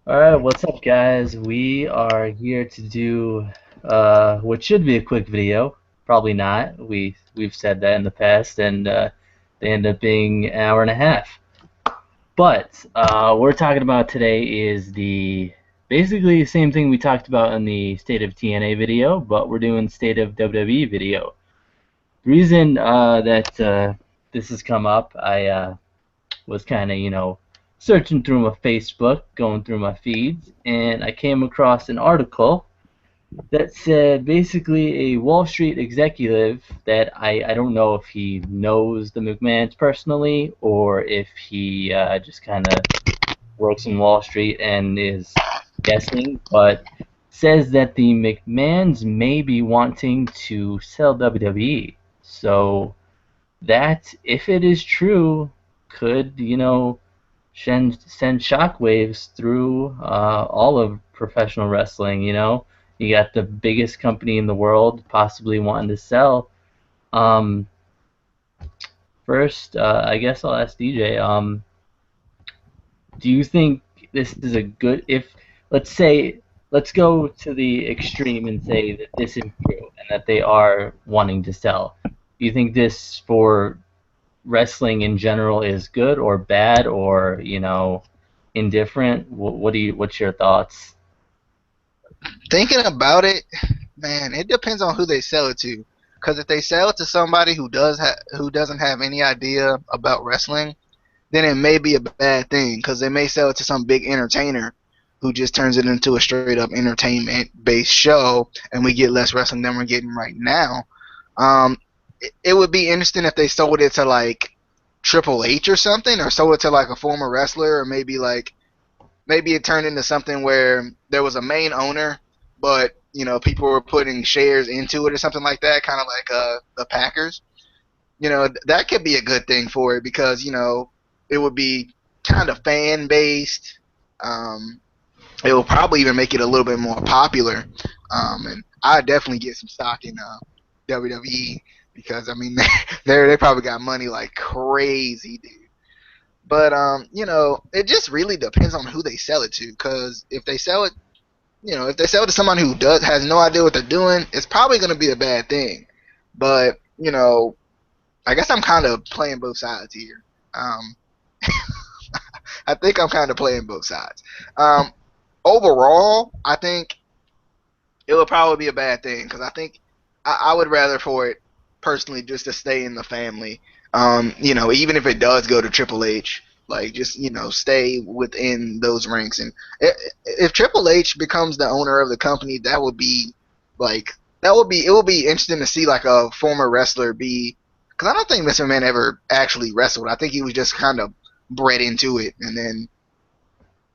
All right, what's up, guys? We are here to do what should be a quick video. Probably not. We've said that in the past, and they end up being an hour and a half. But we're talking about today is the basically the same thing we talked about in the State of TNA video, but we're doing State of WWE video. The reason that this has come up, I was kind of, searching through my Facebook, going through my feeds, and I came across an article that said basically a Wall Street executive that I don't know if he knows the McMahons personally or if he just kind of works in Wall Street and is guessing, but says that the McMahons may be wanting to sell WWE. So that, if it is true, could, send shockwaves through all of professional wrestling. You got the biggest company in the world possibly wanting to sell. Um, First, I guess I'll ask DJ. Do you think this is a good? If let's say, let's go to the extreme and say that this is true and that they are wanting to sell. Do you think this for wrestling in general is good or bad or indifferent? What's your thoughts? Thinking about it, man, it depends on who they sell it to. Because if they sell it to somebody who doesn't have any idea about wrestling, then it may be a bad thing. Because they may sell it to some big entertainer who just turns it into a straight up entertainment based show, and we get less wrestling than we're getting right now. It would be interesting if they sold it to like Triple H or something, or sold it to like a former wrestler, or maybe it turned into something where there was a main owner, but people were putting shares into it or something like that, kind of like the Packers. That could be a good thing for it because it would be kind of fan based. Um, it will probably even make it a little bit more popular. And I definitely get some stock in WWE because I mean they probably got money like crazy, dude. But it just really depends on who they sell it to. Because if they sell it to someone who does has no idea what they're doing, it's probably going to be a bad thing. But I guess I'm kind of playing both sides here. Um, I think I'm kind of playing both sides. Um, Overall, I think it would probably be a bad thing because I think I would rather for it personally just to stay in the family. Even if it does go to Triple H, like just stay within those ranks. And if Triple H becomes the owner of the company, that would be like it would be interesting to see like a former wrestler be. Because I don't think Mr. Man ever actually wrestled. I think he was just kind of bred into it and then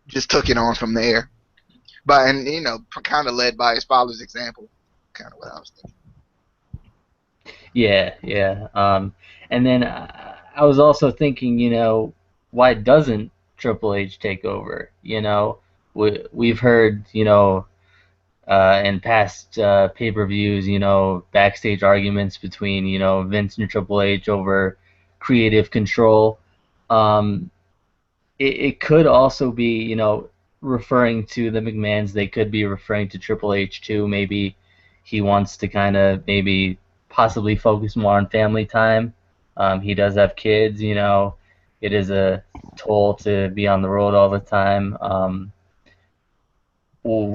just took it on from there. But and kind of led by his father's example. Kind of what I was thinking. Yeah, yeah. And then I was also thinking, why doesn't Triple H take over? We've heard, in past pay-per-views, backstage arguments between, Vince and Triple H over creative control. Um, it could also be, referring to the McMahons. They could be referring to Triple H too. Maybe he wants to kind of maybe possibly focus more on family time. He does have kids, It is a toll to be on the road all the time. Well,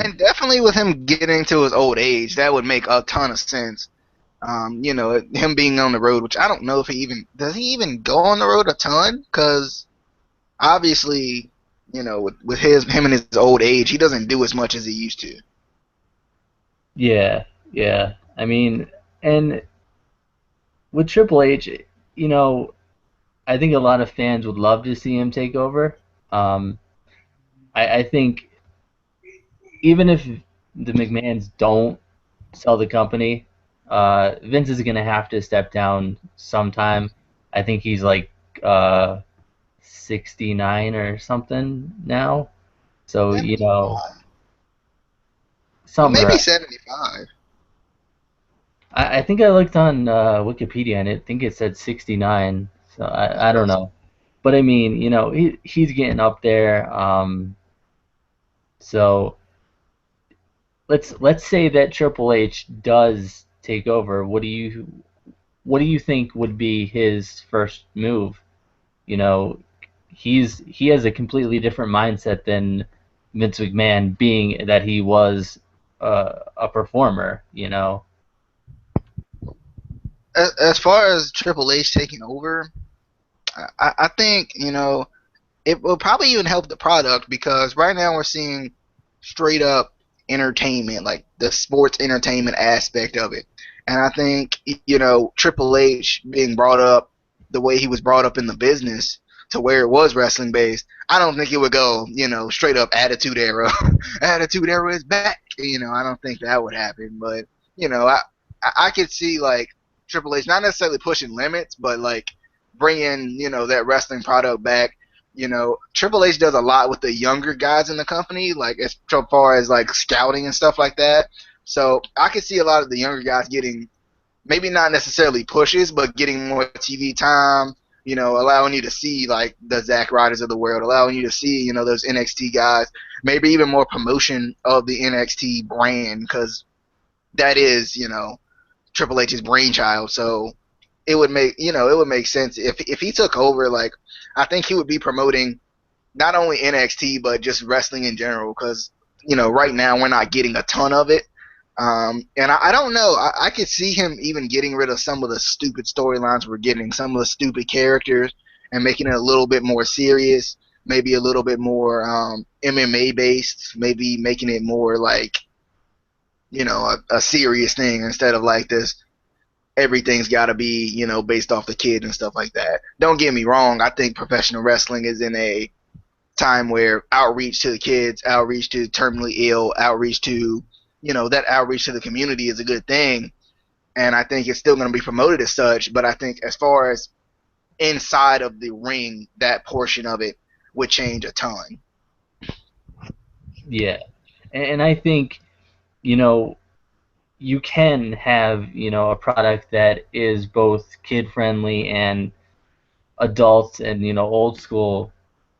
And definitely with him getting to his old age, that would make a ton of sense. Him being on the road, which I don't know if he even go on the road a ton, because obviously, with him and his old age, he doesn't do as much as he used to. yeah, yeah. I mean, and with Triple H, you know, I think a lot of fans would love to see him take over. Um, I think even if the McMahons don't sell the company, Vince is gonna have to step down sometime. I think he's like 69 or something now. So, 75. He something may be around. 75. I think I looked on Wikipedia and I think it said 69. So I don't Okay. know. But I mean, he's getting up there. So let's say that Triple H does take over. What do you think would be his first move? You know, he has a completely different mindset than Vince McMahon, being that he was a performer. As far as Triple H taking over, I think it will probably even help the product because right now we're seeing straight up entertainment, like the sports entertainment aspect of it. And I think, Triple H being brought up the way he was brought up in the business to where it was wrestling based, I don't think it would go, straight up Attitude Era. Attitude Era is back. I don't think that would happen. But, I could see like Triple H not necessarily pushing limits, but like bringing, that wrestling product back. Triple H does a lot with the younger guys in the company, like as far as like scouting and stuff like that. So I could see a lot of the younger guys getting maybe not necessarily pushes, but getting more TV time. Allowing you to see like the Zack Ryders of the world, allowing you to see those NXT guys, maybe even more promotion of the NXT brand because that is Triple H's brainchild. So it would make sense if he took over. Like I think he would be promoting not only NXT but just wrestling in general because right now we're not getting a ton of it. And I don't know. I could see him even getting rid of some of the stupid storylines we're getting, some of the stupid characters, and making it a little bit more serious, maybe a little bit more MMA based, maybe making it more like a serious thing instead of like this everything's got to be based off the kid and stuff like that. Don't get me wrong. I think professional wrestling is in a time where outreach to the kids, outreach to terminally ill, outreach to that outreach to the community is a good thing, and I think it's still going to be promoted as such. But I think as far as inside of the ring, that portion of it would change a ton. Yeah, and I think you know you can have a product that is both kid friendly and adults and old school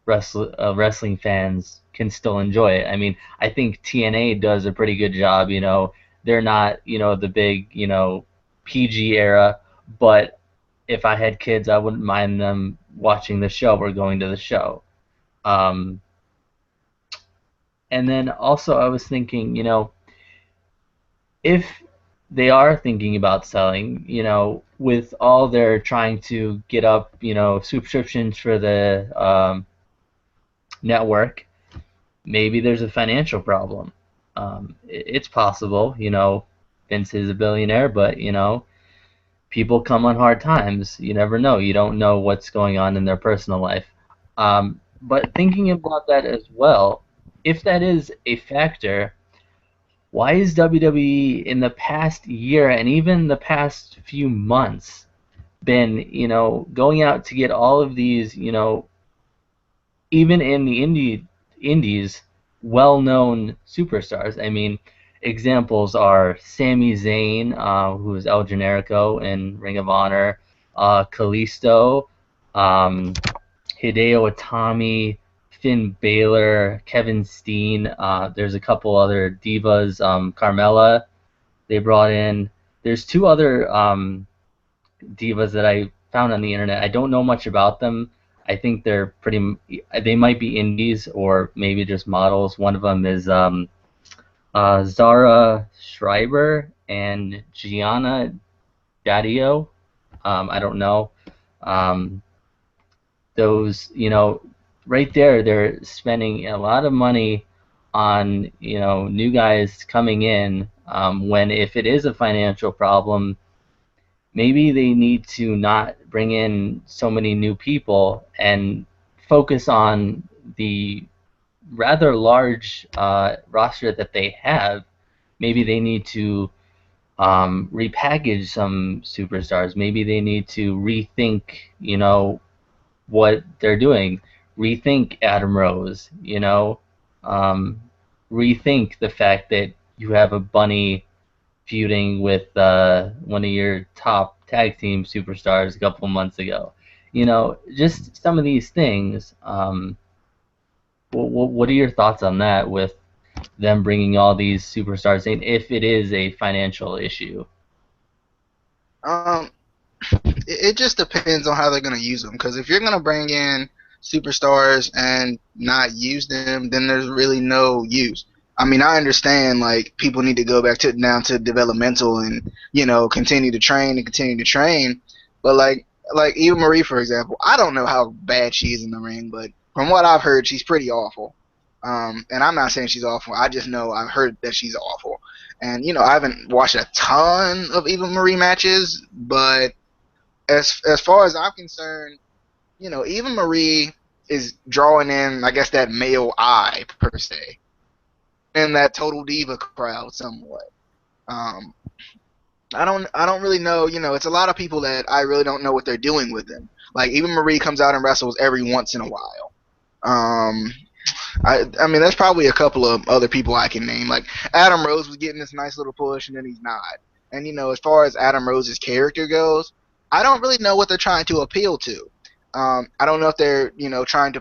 wrestling fans can still enjoy it. I mean, I think TNA does a pretty good job. They're not the big PG era, but if I had kids, I wouldn't mind them watching the show or going to the show. Um, and then also, I was thinking, if they are thinking about selling, with all they're trying to get up, subscriptions for the network, maybe there's a financial problem. It's possible, Vince is a billionaire, but people come on hard times. You never know. You don't know what's going on in their personal life. But thinking about that as well, if that is a factor, why is WWE in the past year and even the past few months been, going out to get all of these, even in the indies, well-known superstars? I mean, examples are Sami Zayn, who is El Generico in Ring of Honor, Kalisto, um, Hideo Itami, Finn Balor, Kevin Steen. There's a couple other divas, Carmella they brought in. There's two other divas that I found on the internet. I don't know much about them. I think they're pretty. They might be indies or maybe just models. One of them is Zara Schreiber and Gianna Daddio. I don't know. Um, those, right there, they're spending a lot of money on, new guys coming in. When if it is a financial problem, maybe they need to not bring in so many new people and focus on the rather large roster that they have. Maybe they need to repackage some superstars. Maybe they need to rethink, what they're doing. Rethink Adam Rose, um, rethink the fact that you have a bunny feuding with one of your top tag team superstars a couple of months ago. Just some of these things. What are your thoughts on that? With them bringing all these superstars in if it is a financial issue? Um, it just depends on how they're gonna use them. Because if you're gonna bring in superstars and not use them, then there's really no use. I mean, I understand like people need to go back to down to developmental and continue to train and continue to train, but like Eva Marie for example, I don't know how bad she is in the ring, but from what I've heard, she's pretty awful. And I'm not saying she's awful. I just know I've heard that she's awful. And I haven't watched a ton of Eva Marie matches, but as far as I'm concerned, even Marie is drawing in, I guess, that male eye per se, and that total diva crowd somewhat. Um, I don't really know. It's a lot of people that I really don't know what they're doing with them. Like even Marie comes out and wrestles every once in a while. Um, I mean, there's probably a couple of other people I can name. Like Adam Rose was getting this nice little push, and then he's not. And as far as Adam Rose's character goes, I don't really know what they're trying to appeal to. I don't know if they're trying to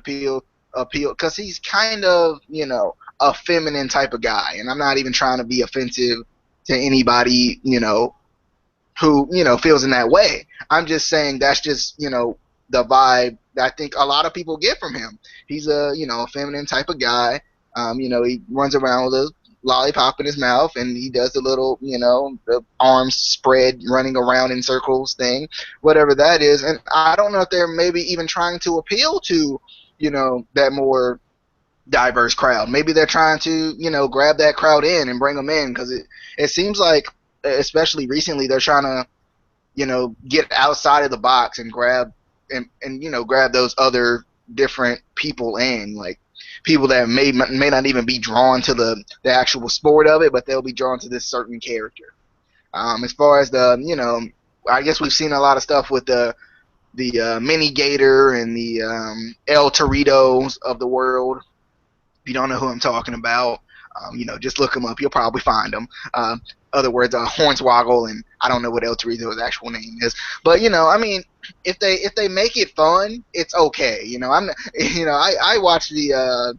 appeal because he's kind of a feminine type of guy, and I'm not even trying to be offensive to anybody who feels in that way. I'm just saying that's just the vibe that I think a lot of people get from him. He's a feminine type of guy. He runs around with a lollipop in his mouth, and he does the little the arms spread, running around in circles thing, whatever that is. And I don't know if they're maybe even trying to appeal to that more diverse crowd. Maybe they're trying to grab that crowd in and bring them in because it seems like especially recently they're trying to get outside of the box and grab those other different people in, like people that may not even be drawn to the actual sport of it, but they'll be drawn to this certain character. As far as I guess we've seen a lot of stuff with the Mini Gator and the El Toritos of the world. If you don't know who I'm talking about, just look them up. You'll probably find them. Other words, Hornswoggle, and I don't know what El Torito's actual name is, but I mean, if they make it fun, it's okay. I'm, I watch the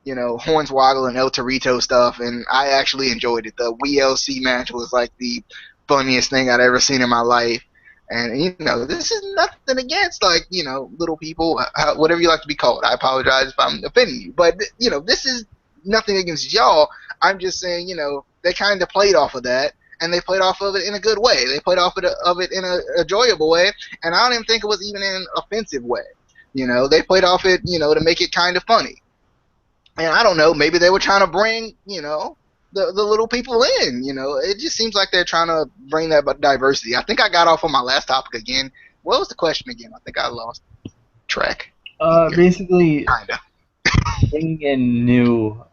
Hornswoggle and El Torito stuff, and I actually enjoyed it. The WLC match was like the funniest thing I'd ever seen in my life. And this is nothing against like little people, whatever you like to be called. I apologize if I'm offending you, but this is nothing against y'all. I'm just saying they kind of played off of that, and they played off of it in a good way. They played off of it in a enjoyable way, and I don't even think it was even in an offensive way. They played off it to make it kind of funny. And I don't know, maybe they were trying to bring the little people in. It just seems like they're trying to bring that diversity. I think I got off on my last topic again. What was the question again? I think I lost track. Basically, Kinda. bringing in new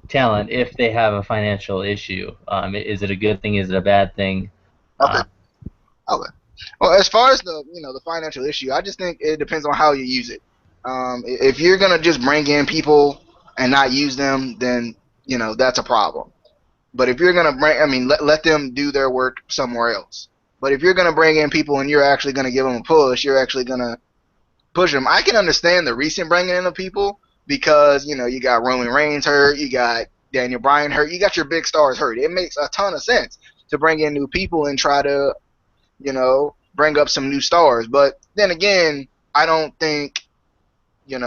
talent if they have a financial issue. Is it a good thing? Is it a bad thing? Okay. Uh, Okay. Well, as far as the financial issue, I just think it depends on how you use it. If you're gonna just bring in people and not use them, then that's a problem. But if you're gonna bring, I mean, let them do their work somewhere else. But if you're gonna bring in people and you're actually gonna give them a push, you're actually gonna push them. I can understand the recent bringing in of people because you got Roman Reigns hurt, you got Daniel Bryan hurt, you got your big stars hurt. It makes a ton of sense to bring in new people and try to bring up some new stars. But then again, I don't think you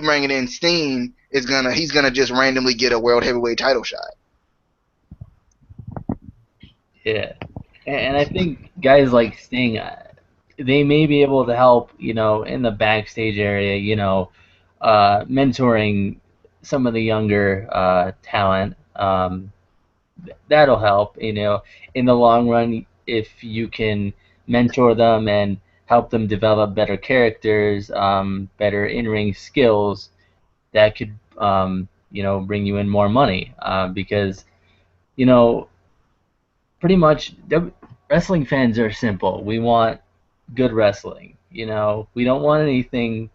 bringing in Steen he's gonna just randomly get a world heavyweight title shot. yeah, and I think guys like Sting, they may be able to help, in the backstage area, mentoring some of the younger talent. That'll help, in the long run if you can mentor them and help them develop better characters, better in-ring skills. That could, bring you in more money because, you know, pretty much wrestling fans are simple. We want good wrestling. We don't want anything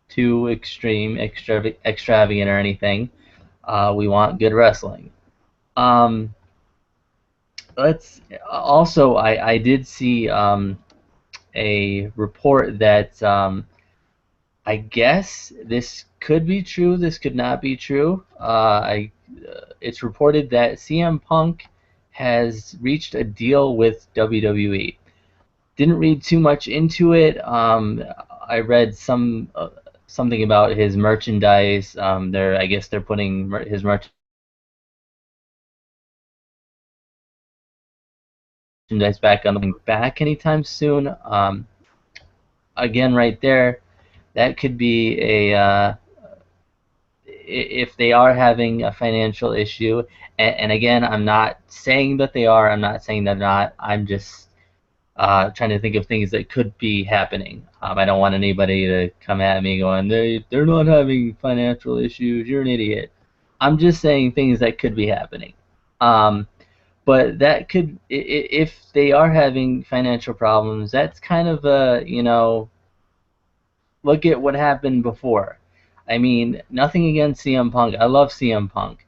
too extreme, extravagant or anything. We want good wrestling. Um, let's also, I did see a report that I guess this could be true. This could not be true. It's reported that CM Punk has reached a deal with WWE. Didn't read too much into it. I read something about his merchandise. I guess they're putting his merchandise back on the back anytime soon. Again, right there, that could be if they are having a financial issue. And again, I'm not saying that they are. I'm not saying they're not. I'm just trying to think of things that could be happening. I don't want anybody to come at me going, they're not having financial issues. You're an idiot. I'm just saying things that could be happening. Um, but that could, if they are having financial problems, that's kind of a, look at what happened before. I mean, nothing against CM Punk. I love CM Punk.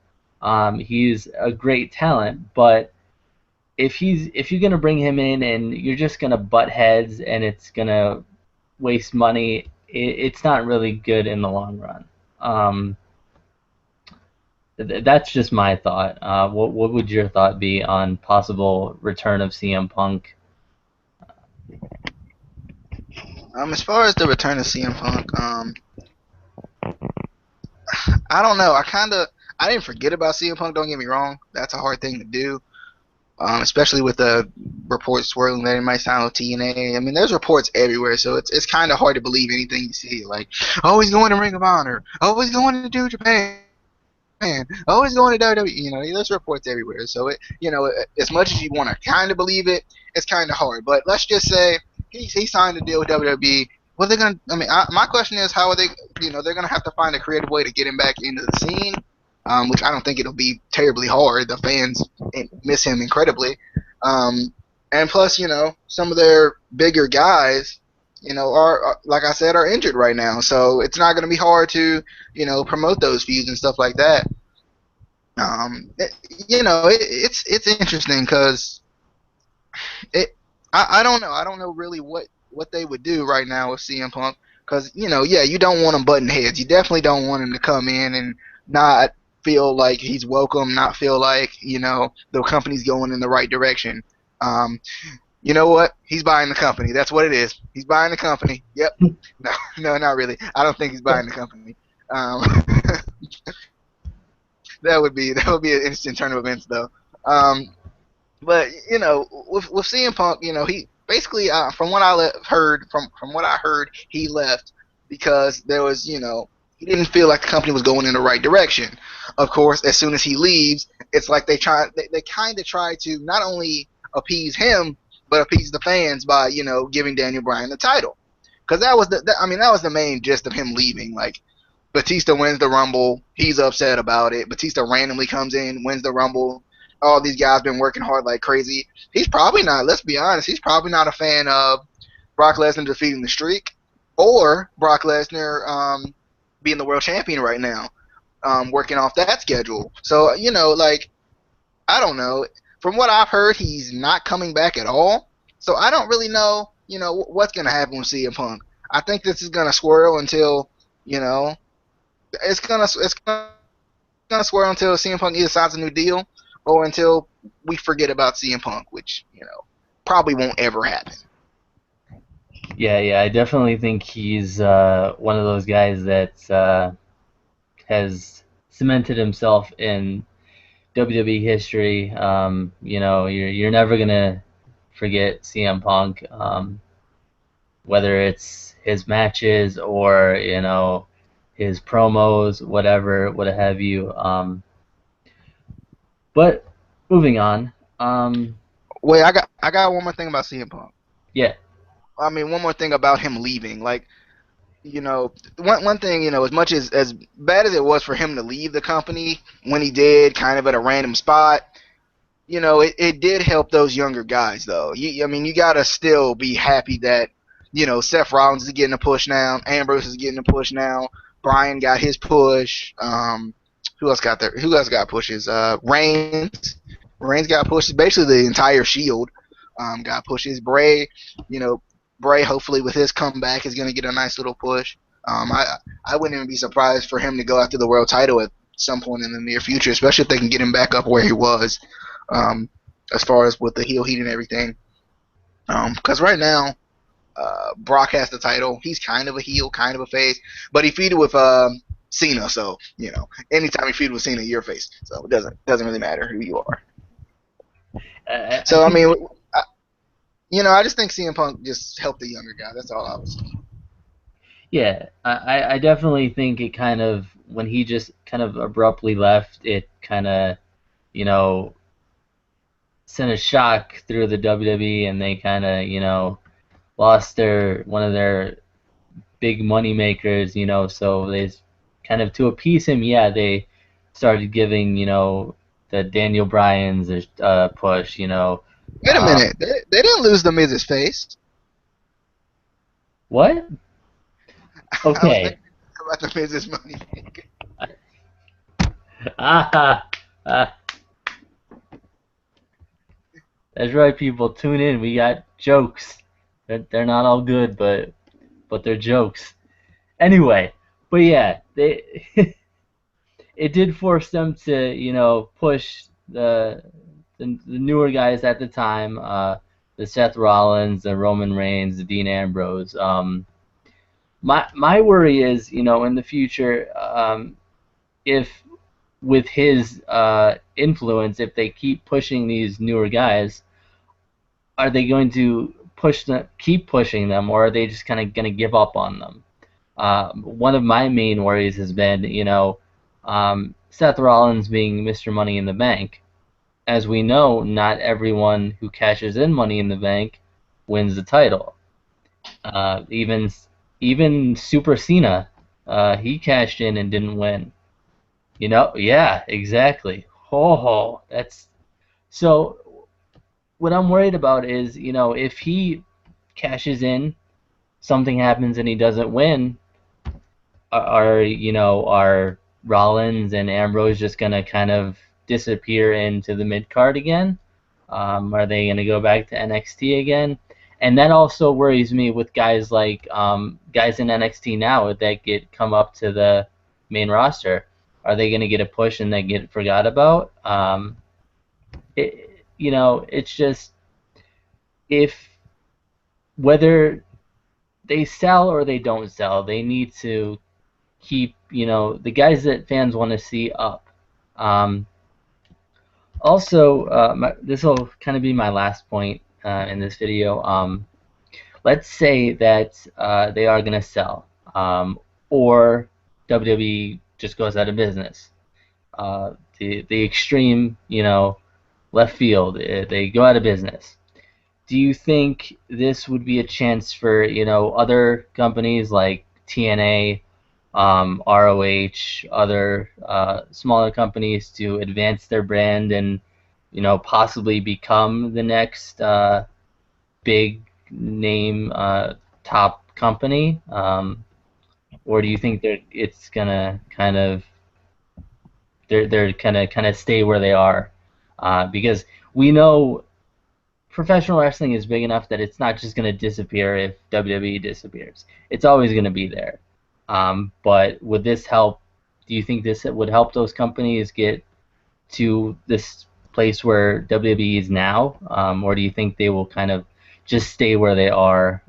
He's a great talent, but if you're gonna bring him in and you're just gonna butt heads and it's gonna waste money, it's not really good in the long run. Um, that's just my thought. What would your thought be on possible return of CM Punk? As far as the return of CM Punk, I don't know. I didn't forget about CM Punk. Don't get me wrong. That's a hard thing to do, especially with the reports swirling that it might sign with TNA. I mean, there's reports everywhere, so it's kind of hard to believe anything you see. Like, oh, he's going to Ring of Honor. Oh, he's going to New Japan. Oh, he's going to WWE. There's reports everywhere. So as much as you want to kind of believe it, it's kind of hard. But let's just say he signed a deal with WWE. Well, they're gonna. I mean, my question is, how are they? They're gonna have to find a creative way to get him back into the scene, which I don't think it'll be terribly hard. The fans miss him incredibly, and plus, some of their bigger guys, are like I said, are injured right now. So it's not gonna be hard to, promote those feuds and stuff like that. It's interesting because it. I don't know. I don't know really what they would do right now with CM Punk because yeah, you don't want him butting heads. You definitely don't want him to come in and not feel like he's welcome, not feel like the company's going in the right direction. Um, you know what? He's buying the company. That's what it is. He's buying the company. Yep. No, no, not really. I don't think he's buying the company. Um, that would be an instant turn of events though. Um, but with CM Punk, he basically, from what heard, from what I heard, he left because there was, he didn't feel like the company was going in the right direction. Of course, as soon as he leaves, it's like they kind of try to not only appease him but appease the fans by giving Daniel Bryan the title because that was the main gist of him leaving. Like Batista wins the Rumble. He's upset about it. Batista randomly comes in, wins the Rumble. All these guys been working hard like crazy. He's probably not, let's be honest, he's probably not a fan of Brock Lesnar defeating the Streak or Brock Lesnar being the world champion right now, working off that schedule. So, like, I don't know. From what I've heard, he's not coming back at all. So I don't really know, what's going to happen with CM Punk. I think this is going to swirl until, you know, it's gonna swear until CM Punk either signs a new deal or until we forget about CM Punk, which probably won't ever happen. Yeah, yeah, I definitely think he's one of those guys that has cemented himself in WWE history. You're never gonna forget CM Punk, whether it's his matches or his promos, whatever, what have you. But moving on. Wait, I got one more thing about CM Punk. Yeah, I mean, one more thing about him leaving. Like, one thing, as much as bad as it was for him to leave the company when he did, kind of at a random spot, it did help those younger guys though. I mean, you gotta still be happy that Seth Rollins is getting a push now, Ambrose is getting a push now, Bryan got his push. Who else got there? Who else got pushes? Reigns got pushes. Basically, the entire Shield got pushes. Bray, you know, Bray hopefully with his comeback is gonna get a nice little push. I wouldn't even be surprised for him to go after the world title at some point in the near future, especially if they can get him back up where he was, um, as far as with the heel heat and everything. Because right now, Brock has the title. He's kind of a heel, kind of a face, but he feuded with Cena, so anytime he feud with Cena, you're a face. So it doesn't really matter who you are. I So I think, mean, I just think CM Punk just helped the younger guy. That's all I was saying. yeah, I definitely think it kind of, when he just kind of abruptly left, it kind of, you know, sent a shock through the WWE, and they kind of, lost their one of their big money makers, so they kind of, to appease him, yeah, they started giving, the Daniel Bryan's a push, Wait a um, minute, they didn't lose the Miz's face. what? I was Okay. making about the Miz's money. Ah, ah, that's right, people. Tune in. We got jokes. They're not all good, but they're jokes. Anyway, but yeah, they it did force them to, push the newer guys at the time, the Seth Rollins, the Roman Reigns, the Dean Ambrose. My worry is, in the future, if with his influence, if they keep pushing these newer guys, are they going to keep pushing them, or are they just kind of going to give up on them? One of my main worries has been, Seth Rollins being Mr. Money in the Bank. As we know, not everyone who cashes in Money in the Bank wins the title. Even Super Cena, he cashed in and didn't win. Yeah, exactly. Ho, that's so. What I'm worried about is, if he cashes in, something happens and he doesn't win, are Rollins and Ambrose just gonna kind of disappear into the mid card again? Are they gonna go back to NXT again? And that also worries me with guys like guys in NXT now that come up to the main roster. Are they gonna get a push and then get forgot about? It's just, if whether they sell or they don't sell, they need to keep, the guys that fans want to see up. Um, Also, this will kind of be my last point in this video. Let's say that they are going to sell, or WWE just goes out of business. The extreme, left field, they go out of business. Do you think this would be a chance for, other companies like TNA, ROH, other smaller companies to advance their brand and, possibly become the next big name top company? Or do you think it's gonna kind of, they're kind of stay where they are? Because we know professional wrestling is big enough that it's not just going to disappear if WWE disappears. It's always going to be there. But would this help? Do you think this would help those companies get to this place where WWE is now? Or do you think they will kind of just stay where they are?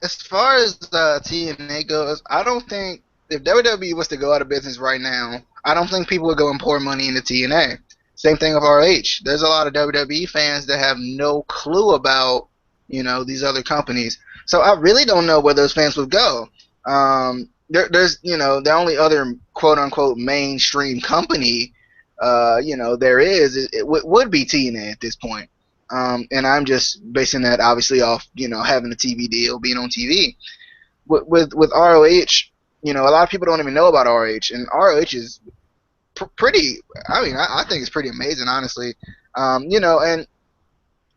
As far as TNA goes, I don't think if WWE was to go out of business right now, I don't think people would go and pour money into TNA. Same thing with ROH. There's a lot of WWE fans that have no clue about these other companies. So I really don't know where those fans would go. There's the only other quote unquote mainstream company there is would be TNA at this point. And I'm just basing that obviously off having a TV deal, being on TV. With ROH, a lot of people don't even know about ROH, and ROH is pretty. I mean, I think it's pretty amazing, honestly. And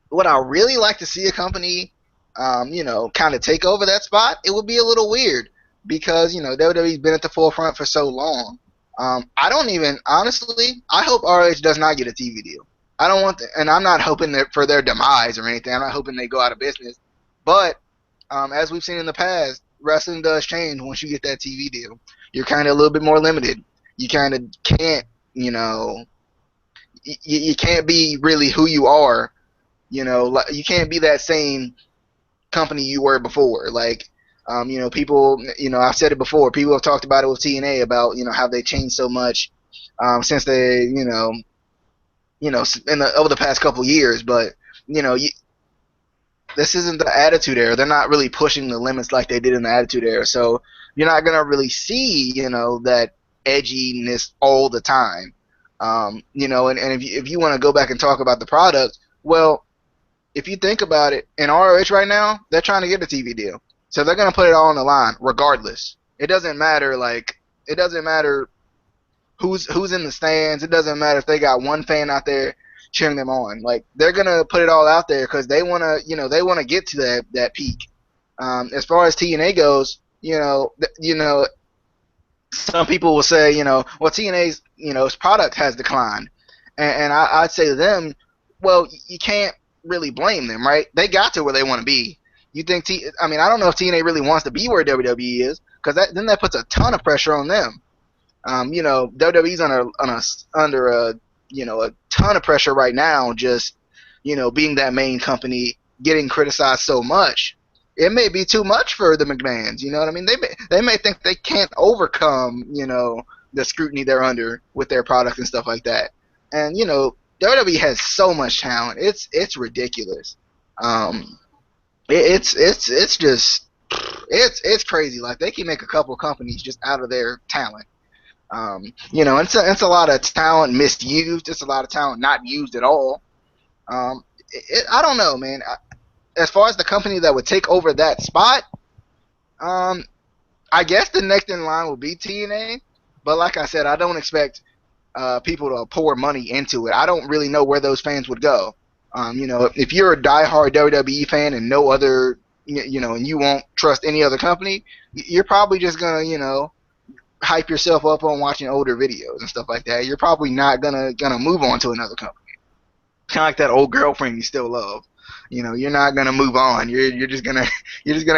what I really like to see a company, kind of take over that spot, it would be a little weird because WWE's been at the forefront for so long. I don't even honestly. I hope ROH does not get a TV deal. I don't want, and I'm not hoping for their demise or anything. I'm not hoping they go out of business, but as we've seen in the past, wrestling does change once you get that TV deal. You're kind of a little bit more limited. You kind of can't, you know, you can't be really who you are. You know, like, you can't be that same company you were before. Like, people, I've said it before. People have talked about it with TNA about how they changed so much since they, over the past couple years. But you know, you, this isn't the Attitude Era. They're not really pushing the limits like they did in the Attitude Era. So you're not gonna really see, that edginess all the time. And if you want to go back and talk about the product, well, if you think about it, in ROH right now, they're trying to get a TV deal, so they're gonna put it all on the line, regardless. It doesn't matter. It doesn't matter who's in the stands. It doesn't matter if they got one fan out there cheering them on. Like, they're gonna put it all out there because they wanna get to that peak. As far as TNA goes, some people will say, well, TNA's its product has declined, and I'd say to them, well, you can't really blame them, right? They got to where they want to be. You think I don't know if TNA really wants to be where WWE is, because then that puts a ton of pressure on them. WWE's under a ton of pressure right now, just being that main company, getting criticized so much. It may be too much for the McMahons. You know what I mean? They may think they can't overcome the scrutiny they're under with their product and stuff like that. And WWE has so much talent. It's ridiculous. It's just it's crazy. Like, they can make a couple of companies just out of their talent. It's a lot of talent misused. It's a lot of talent not used at all. I don't know, man. As far as the company that would take over that spot, I guess the next in line will be TNA. But like I said, I don't expect people to pour money into it. I don't really know where those fans would go. If you're a diehard WWE fan and no other, and you won't trust any other company, you're probably just gonna, hype yourself up on watching older videos and stuff like that. You're probably not gonna move on to another company. Kind of like that old girlfriend you still love. You're not gonna move on. You're just gonna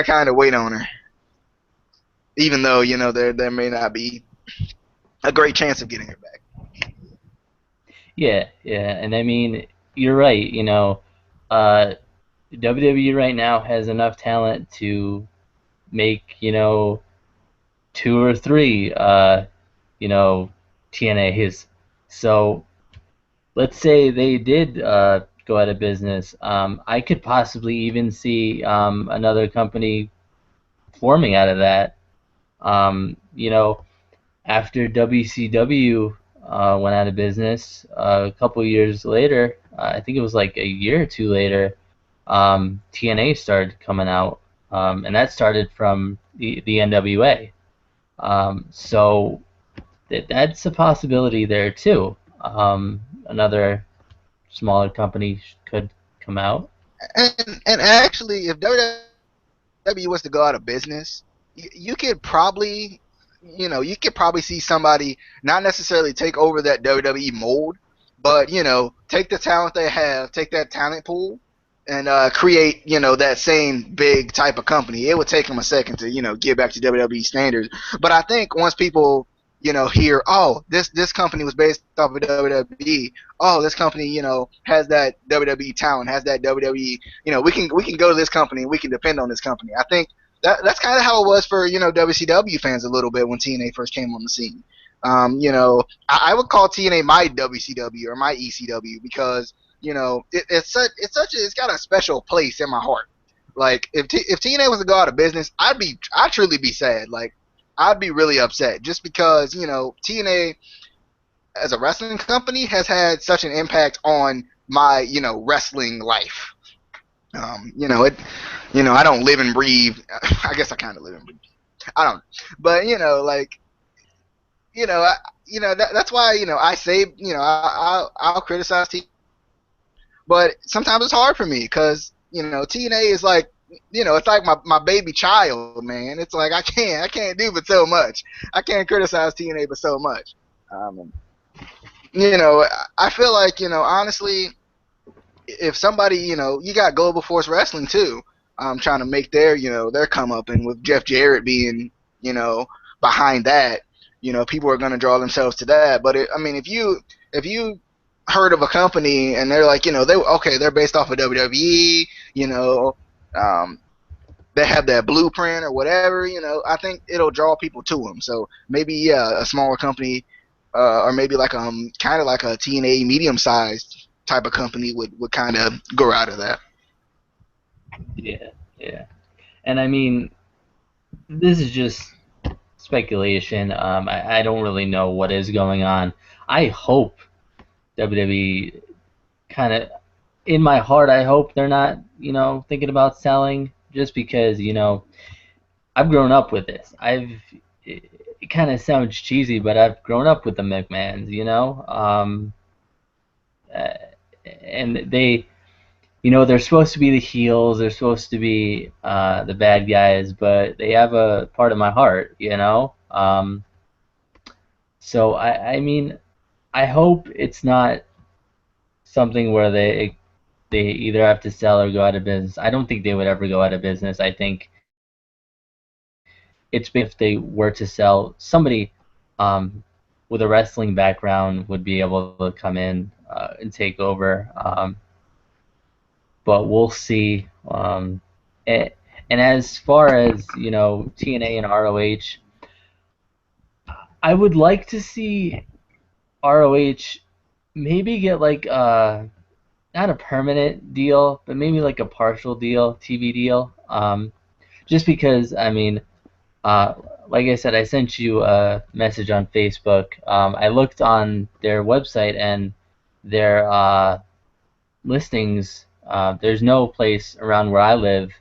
kind of wait on her, even though there may not be a great chance of getting her back. Yeah, yeah, and I mean, you're right. WWE right now has enough talent to make two or three TNAs. So let's say they did go out of business. I could possibly even see another company forming out of that. You know, after WCW went out of business, a couple years later, I think it was like a year or two later, TNA started coming out, and that started from the NWA. So that's a possibility there too. Another smaller company could come out. And actually, if WWE was to go out of business, you could probably, see somebody not necessarily take over that WWE mold, but take the talent they have, take that talent pool, and create, that same big type of company. It would take them a second to, get back to WWE standards. But I think once people, hear, oh, this company was based off of WWE. Oh, this company, has that WWE talent, has that WWE. We can go to this company and we can depend on this company. I think that's kind of how it was for WCW fans a little bit when TNA first came on the scene. I would call TNA my WCW or my ECW because it's got a special place in my heart. Like, if TNA was to go out of business, I'd truly be sad. Like, I'd be really upset just because TNA as a wrestling company has had such an impact on my wrestling life. It. I don't live and breathe. I guess I kind of live and breathe. I don't. But like, that's why I say I'll criticize TNA, but sometimes it's hard for me because TNA is like it's like my baby child, man. It's like I can't do but so much. I can't criticize TNA but so much. I feel like honestly, if somebody you got Global Force Wrestling too. trying to make their their come up, and with Jeff Jarrett being you know behind that, people are going to draw themselves to that. But I mean, if you heard of a company and they're like they're based off of WWE, you know, um, they have that blueprint or whatever, I think it'll draw people to them. So maybe yeah, a smaller company, or maybe like kind of like a TNA medium sized type of company would kind of grow out of that. Yeah, yeah. And I mean, this is just speculation. I don't really know what is going on. I hope WWE kind of, in my heart, I hope they're not, thinking about selling just because, I've grown up with this. It kind of sounds cheesy, but I've grown up with the McMahons, uh, and they're supposed to be the heels, they're supposed to be the bad guys, but they have a part of my heart. So I mean, I hope it's not something where they either have to sell or go out of business. I don't think they would ever go out of business. I think it's if they were to sell, somebody um, with a wrestling background would be able to come in and take over. But we'll see. And, and as far as TNA and ROH, I would like to see ROH maybe get like not a permanent deal, but maybe like a partial deal, TV deal. Just because I mean, uh, like I said, I sent you a message on Facebook. I looked on their website and their listings. There's no place around where I live,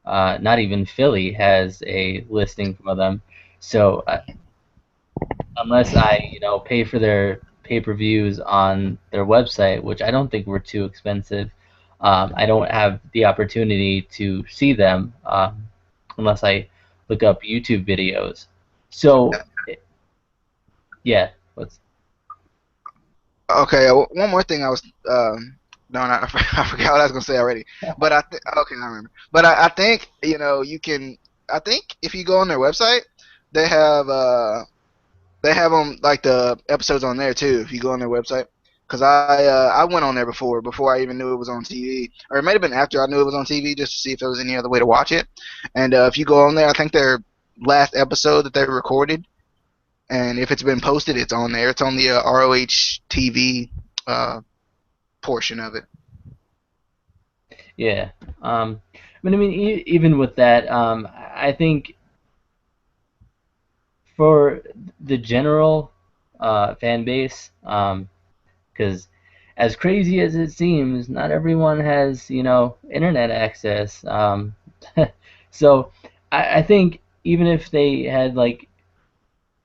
not even Philly, has a listing for them. So unless I, pay for their pay-per-views on their website, which I don't think were too expensive, I don't have the opportunity to see them unless I look up YouTube videos. So yeah, let's. Okay, one more thing I was no, not, I forgot what I was gonna say already. But okay, I remember. But I think you can. I think if you go on their website, they have they have them like the episodes on there too. If you go on their website, because I went on there before I even knew it was on TV, or it might have been after I knew it was on TV, just to see if there was any other way to watch it. And if you go on there, I think their last episode that they recorded, and if it's been posted, it's on there. It's on the ROH TV uh, portion of it. Yeah. But I mean, even with that, I think for the general fan base, because as crazy as it seems, not everyone has, internet access. So I think even if they had like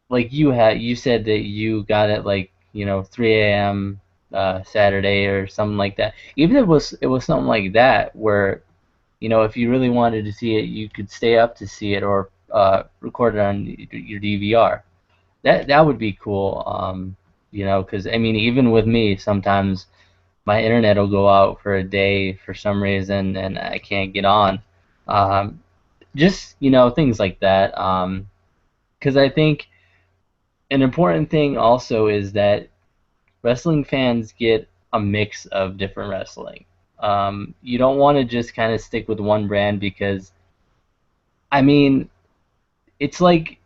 you said that you got it like 3 a.m. Saturday or something like that. Even if it was something like that where if you really wanted to see it, you could stay up to see it or record it on your DVR. That would be cool. Because I mean, even with me, sometimes my internet will go out for a day for some reason, and I can't get on. Um, just things like that. Because I think an important thing also is that wrestling fans get a mix of different wrestling. You don't want to just kind of stick with one brand because, I mean, it's like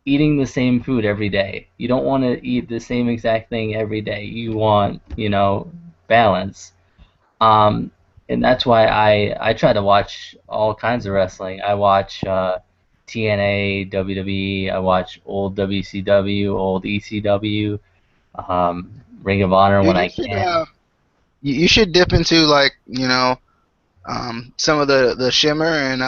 eating the same food every day. You don't want to eat the same exact thing every day. You want, balance. Um, and that's why I try to watch all kinds of wrestling. I watch TNA, WWE. I watch old WCW, old ECW, Ring of Honor You, when you I should can. you should dip into like some of the Shimmer and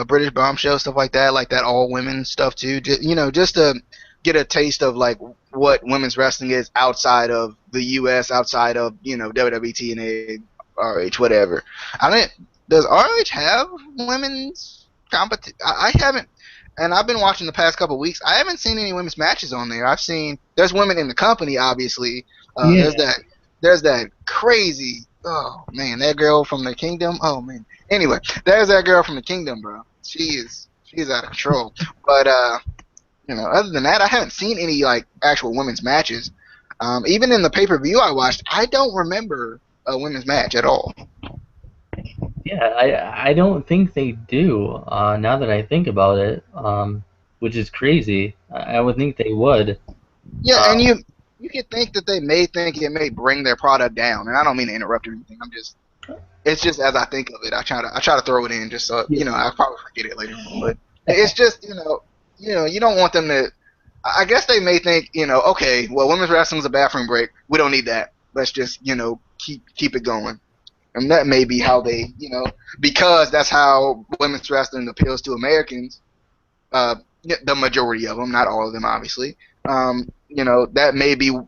British Bombshell stuff like that all women stuff too. Just to get a taste of like what women's wrestling is outside of the U.S., outside of WWE and RH, whatever. I didn't. Does RH have women's competition? I haven't. And I've been watching the past couple of weeks. I haven't seen any women's matches on there. I've seen there's women in the company, obviously. Yeah. There's that crazy. Oh man, that girl from the Kingdom. Oh man. Anyway, there's that girl from the Kingdom, bro. She's out of control. But other than that, I haven't seen any like actual women's matches. Even in the pay per view I watched, I don't remember a women's match at all. Yeah, I don't think they do. Now that I think about it, which is crazy. I would think they would. Yeah, and Um, you could think that they may think it may bring their product down, and I don't mean to interrupt or anything. It's just as I think of it, I try to throw it in just so yeah, I probably forget it later on, but it's just you don't want them to. I guess they may think okay, well, women's wrestling's a bathroom break. We don't need that. Let's just keep it going, and that may be how they because that's how women's wrestling appeals to Americans. Uh, the majority of them, not all of them, obviously. That may be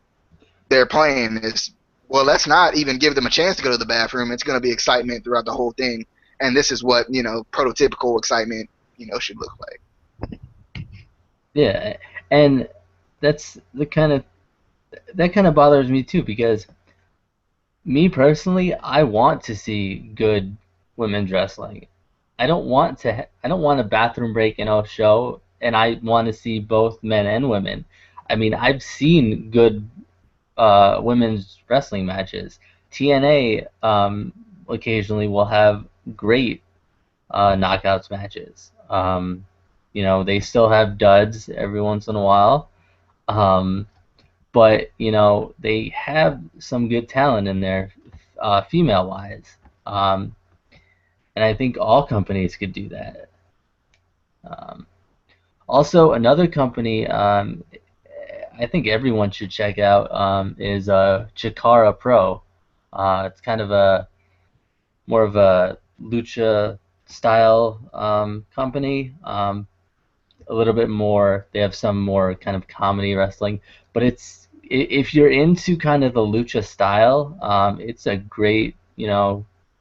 their plan is, well, let's not even give them a chance to go to the bathroom. It's going to be excitement throughout the whole thing, and this is what prototypical excitement should look like. yeah, and that's the kind of that kind of bothers me too because me personally, I want to see good women's wrestling. I don't want a bathroom break in a show, and I want to see both men and women. I mean, I've seen good women's wrestling matches. TNA occasionally will have great knockouts matches. They still have duds every once in a while, um, but they have some good talent in there, female wise. Um, and I think all companies could do that. Um, Also, another company I think everyone should check out is Chikara Pro. It's kind of a more of a lucha style company. A little bit more. They have some more kind of comedy wrestling, but if you're into kind of the lucha style, it's a great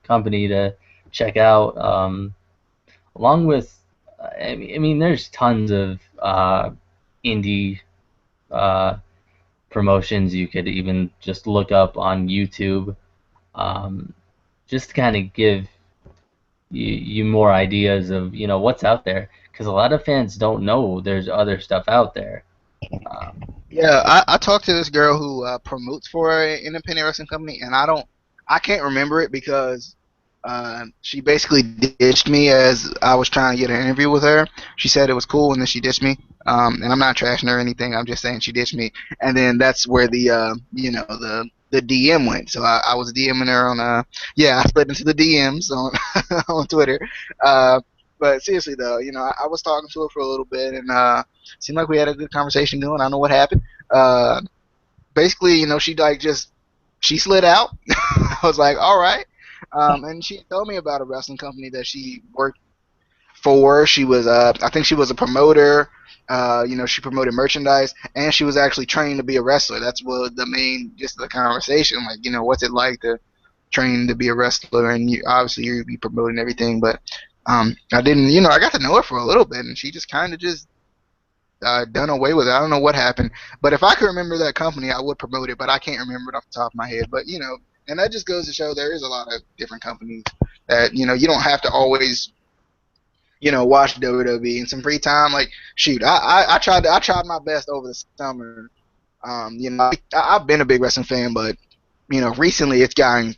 company to check out. Along with, I mean, there's tons of indie uh, promotions you could even just look up on YouTube, um, just to kind of give you more ideas of what's out there, because a lot of fans don't know there's other stuff out there. Um, Yeah, I talked to this girl who promotes for an independent wrestling company, and I can't remember it because she basically ditched me as I was trying to get an interview with her. She said it was cool, and then she ditched me. And I'm not trashing her or anything. I'm just saying she ditched me, and then that's where the DM went. So I was DMing her on yeah, I slid into the DMs on on Twitter. Uh, but seriously though, I was talking to her for a little bit, and seemed like we had a good conversation going. I don't know what happened. Uh, Basically, she like just she slid out. I was like, all right. And she told me about a wrestling company that she worked for. She was, I think she was a promoter. She promoted merchandise, and she was actually trained to be a wrestler. That's what the main, just the conversation. Like, what's it like to train to be a wrestler? And obviously you'll be promoting everything, but I didn't, I got to know her for a little bit, and she just kind of just done away with it. I don't know what happened, but if I could remember that company, I would promote it. But I can't remember it off the top of my head. But and that just goes to show there is a lot of different companies that you don't have to always watch WWE in some free time. Like shoot, I tried my best over the summer. I've been a big wrestling fan, but recently it's gotten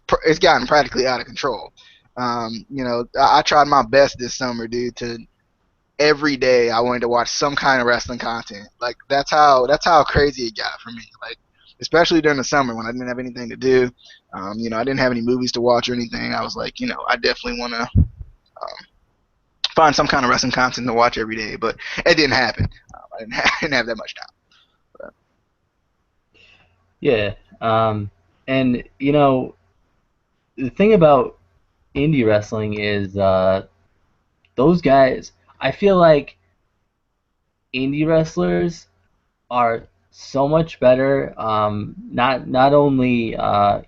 practically out of control. I tried my best this summer, dude, to every day I wanted to watch some kind of wrestling content. Like that's how crazy it got for me. Like especially during the summer when I didn't have anything to do. I didn't have any movies to watch or anything. I was like, I definitely want to find some kind of wrestling content to watch every day. But it didn't happen. I didn't have that much time. But, yeah, and the thing about indie wrestling is those guys. I feel like indie wrestlers are so much better, not only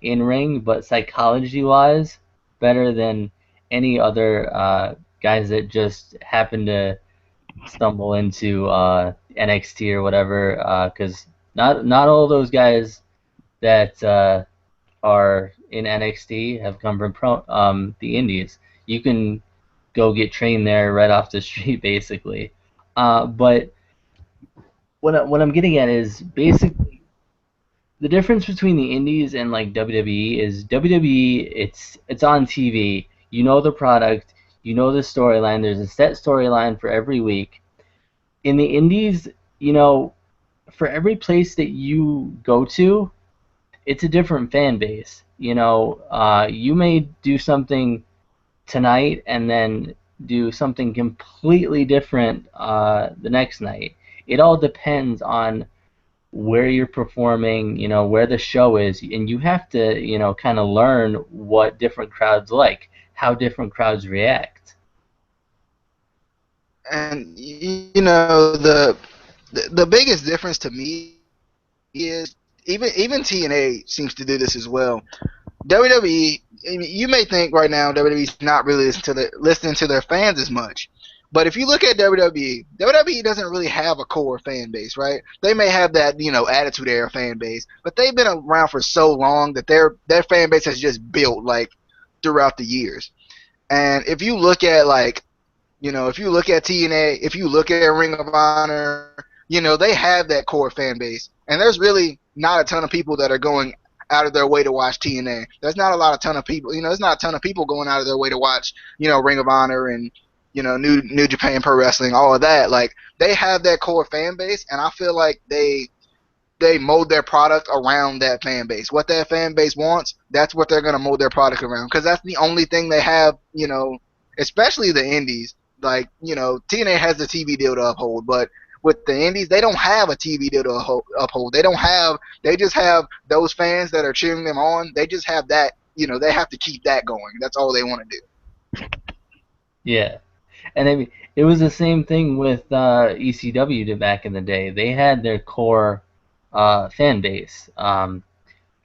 in ring but psychology wise, better than any other guys that just happen to stumble into NXT or whatever. Because not all those guys that are in NXT have come from the Indies. You can go get trained there right off the street, basically. But what I'm getting at is basically the difference between the indies and like WWE is WWE it's on TV. You know the product, you know the storyline. There's a set storyline for every week. In the indies, you know, for every place that you go to, it's a different fan base. You know, you may do something tonight and then do something completely different the next night. It all depends on where you're performing, you know, where the show is, and you have to, you know, kind of learn what different crowds like, how different crowds react. And you know the biggest difference to me is even TNA seems to do this as well. WWE, I mean, you may think right now WWE's not really listening to their fans as much. But if you look at WWE, WWE doesn't really have a core fan base, right? They may have that, you know, Attitude Era fan base, but they've been around for so long that their fan base has just built like throughout the years. And if you look at like, you know, if you look at TNA, if you look at Ring of Honor, you know, they have that core fan base. And there's really not a ton of people that are going out of their way to watch TNA. There's not a lot of ton of people, you know, there's not a ton of people going out of their way to watch, you know, Ring of Honor and, you know, New Japan Pro Wrestling, all of that. Like they have that core fan base, and I feel like they mold their product around that fan base. What that fan base wants, that's what they're gonna mold their product around. Because that's the only thing they have, you know, especially the indies. Like, you know, TNA has the TV deal to uphold, but with the indies, they don't have a TV deal to uphold. They don't have. They just have those fans that are cheering them on. They just have that. You know, they have to keep that going. That's all they want to do. Yeah, and I mean, it was the same thing with ECW back in the day. They had their core fan base.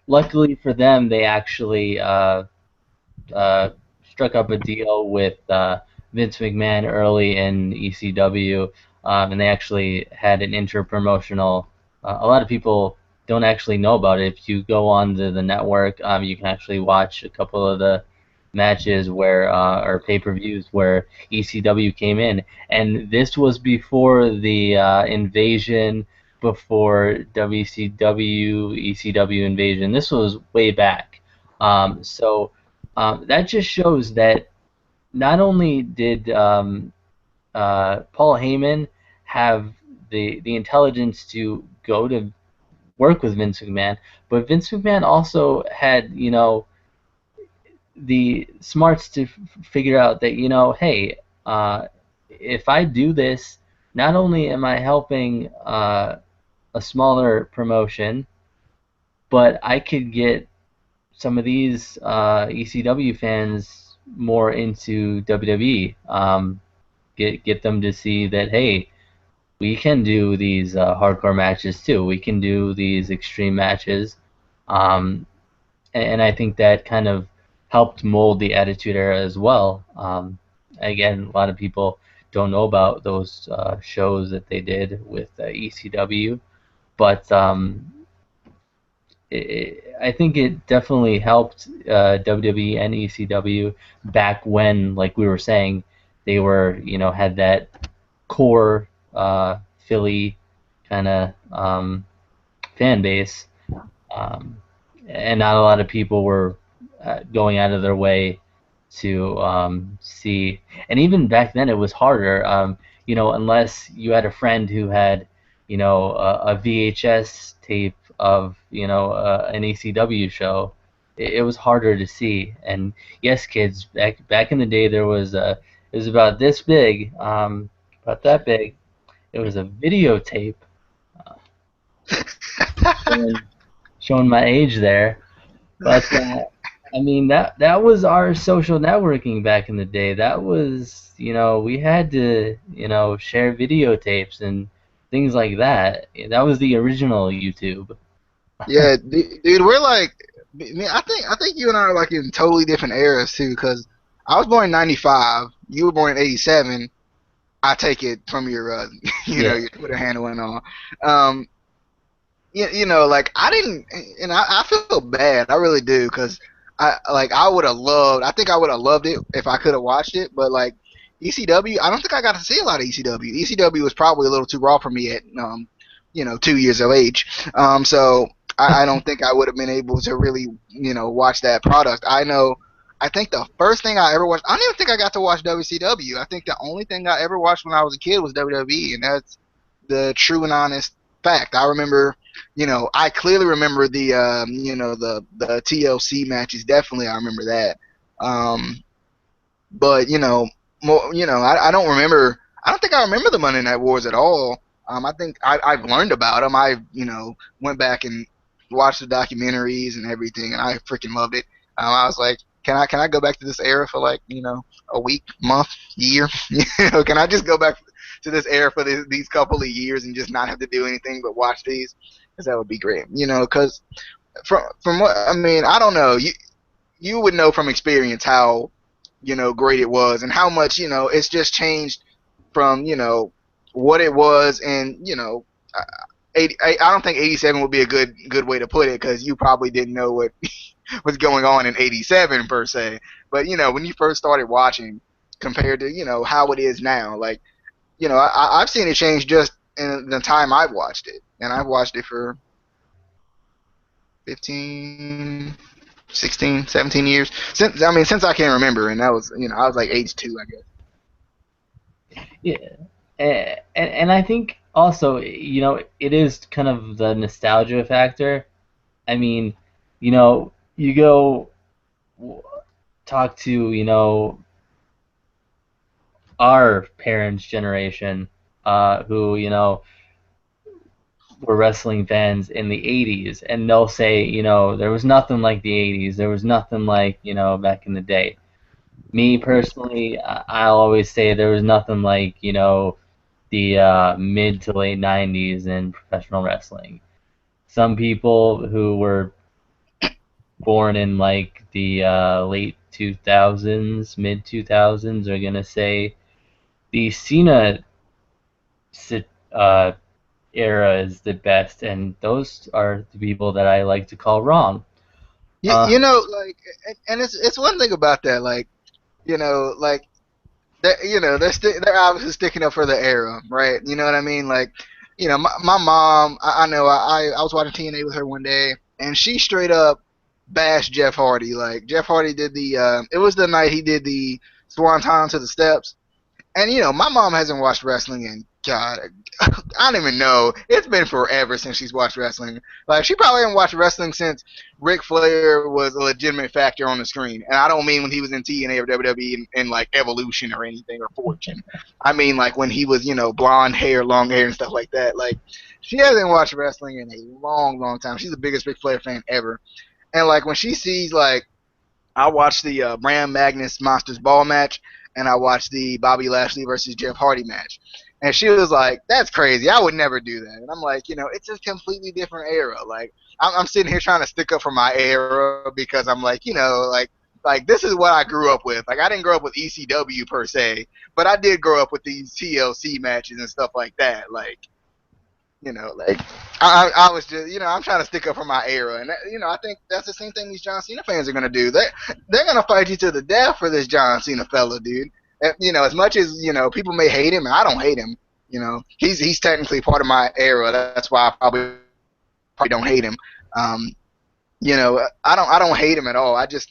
Luckily for them, they actually uh, struck up a deal with Vince McMahon early in ECW, and they actually had an interpromotional. A lot of people don't actually know about it. If you go on the network, you can actually watch a couple of the matches where or pay-per-views where ECW came in, and this was before the invasion, before WCW ECW invasion. This was way back. So that just shows that not only did Paul Heyman have the intelligence to go to work with Vince McMahon, but Vince McMahon also had, you know, the smarts to figure out that, you know, hey, if I do this, not only am I helping a smaller promotion, but I could get some of these ECW fans more into WWE. Get them to see that, hey, we can do these hardcore matches too. We can do these extreme matches, um, and I think that kind of helped mold the Attitude Era as well. Again, a lot of people don't know about those shows that they did with ECW, but I think it definitely helped WWE and ECW back when, like we were saying, they were, you know, had that core Philly kind of fan base, um, and not a lot of people were going out of their way to see. And even back then, it was harder, you know, unless you had a friend who had, you know, a VHS tape of, you know, an ECW show. It was harder to see. And yes, kids, back in the day, there was it was about this big, about that big. It was a videotape, showing, showing my age there. But I mean, that was our social networking back in the day. That was, you know, we had to, you know, share videotapes and things like that. That was the original YouTube. Yeah, dude, we're like, man, I think you and I are like in totally different eras too. Because I was born in '95, you were born in '87. I take it from your, you know, Yeah. your Twitter handle and all. Um, you know, like I didn't, and I feel bad, I really do, because I would have loved. I think I would have loved it if I could have watched it. But like ECW, I don't think I got to see a lot of ECW. ECW was probably a little too raw for me at 2 years of age. So I don't think I would have been able to really watch that product. I know. I think the first thing I ever watched, I don't even think I got to watch WCW. I think the only thing I ever watched when I was a kid was WWE, and that's the true and honest fact. I remember, I clearly remember the TLC matches. Definitely, I remember that. Um, but more, I don't remember. I don't think I remember the Monday Night Wars at all. I think I've learned about them. I went back and watched the documentaries and everything, and I freaking loved it. I was like, can I go back to this era for like a week, month, year? Can I just go back to this era for these couple of years and just not have to do anything but watch these? Because that would be great. Because from what I mean, I don't know. You would know from experience how great it was and how much it's just changed from what it was. And 80, I don't think 87 would be a good way to put it, because you probably didn't know what was going on in 87 per se. But when you first started watching compared to how it is now, like I've seen it change just in the time I've watched it, and I've watched it for 15, 16, 17 years since I can remember. And that was I was like age 2, I guess. Yeah, and I think also, it is kind of the nostalgia factor. I mean, you go talk to, our parents' generation, who, were wrestling fans in the 80s, and they'll say, there was nothing like the 80s. There was nothing like, back in the day. Me personally, I'll always say there was nothing like, the mid to late 90s in professional wrestling. Some people who were born in like the late 2000s, mid 2000s are going to say the Cena uh, era is the best, and those are the people that I like to call wrong. Uh, Like, and it's one thing about that, like, like they're obviously sticking up for the era, right? You know what I mean? Like, my mom, I know I was watching TNA with her one day, and she straight up bashed Jeff Hardy. Like, Jeff Hardy did it was the night he did the Swanton to the steps. And my mom hasn't watched wrestling in God, I don't even know. It's been forever since she's watched wrestling. Like, she probably hasn't watched wrestling since Ric Flair was a legitimate factor on the screen. And I don't mean when he was in TNA or WWE in like Evolution or anything, or Fortune. I mean like when he was blonde hair, long hair, and stuff like that. Like, she hasn't watched wrestling in a long, long time. She's the biggest Ric Flair fan ever. And like when she sees like I watched the Bram Magnus Monsters Ball match, and I watched the Bobby Lashley versus Jeff Hardy match. And she was like, "That's crazy. I would never do that." And I'm like, it's a completely different era. Like, I'm sitting here trying to stick up for my era because I'm like, like this is what I grew up with. Like, I didn't grow up with ECW per se, but I did grow up with these TLC matches and stuff like that. Like, like I was just, I'm trying to stick up for my era, and I think that's the same thing these John Cena fans are gonna do. They're gonna fight you to the death for this John Cena fella, dude. And, as much as people may hate him, and I don't hate him. He's technically part of my era. That's why I probably don't hate him. Um, I don't hate him at all. I just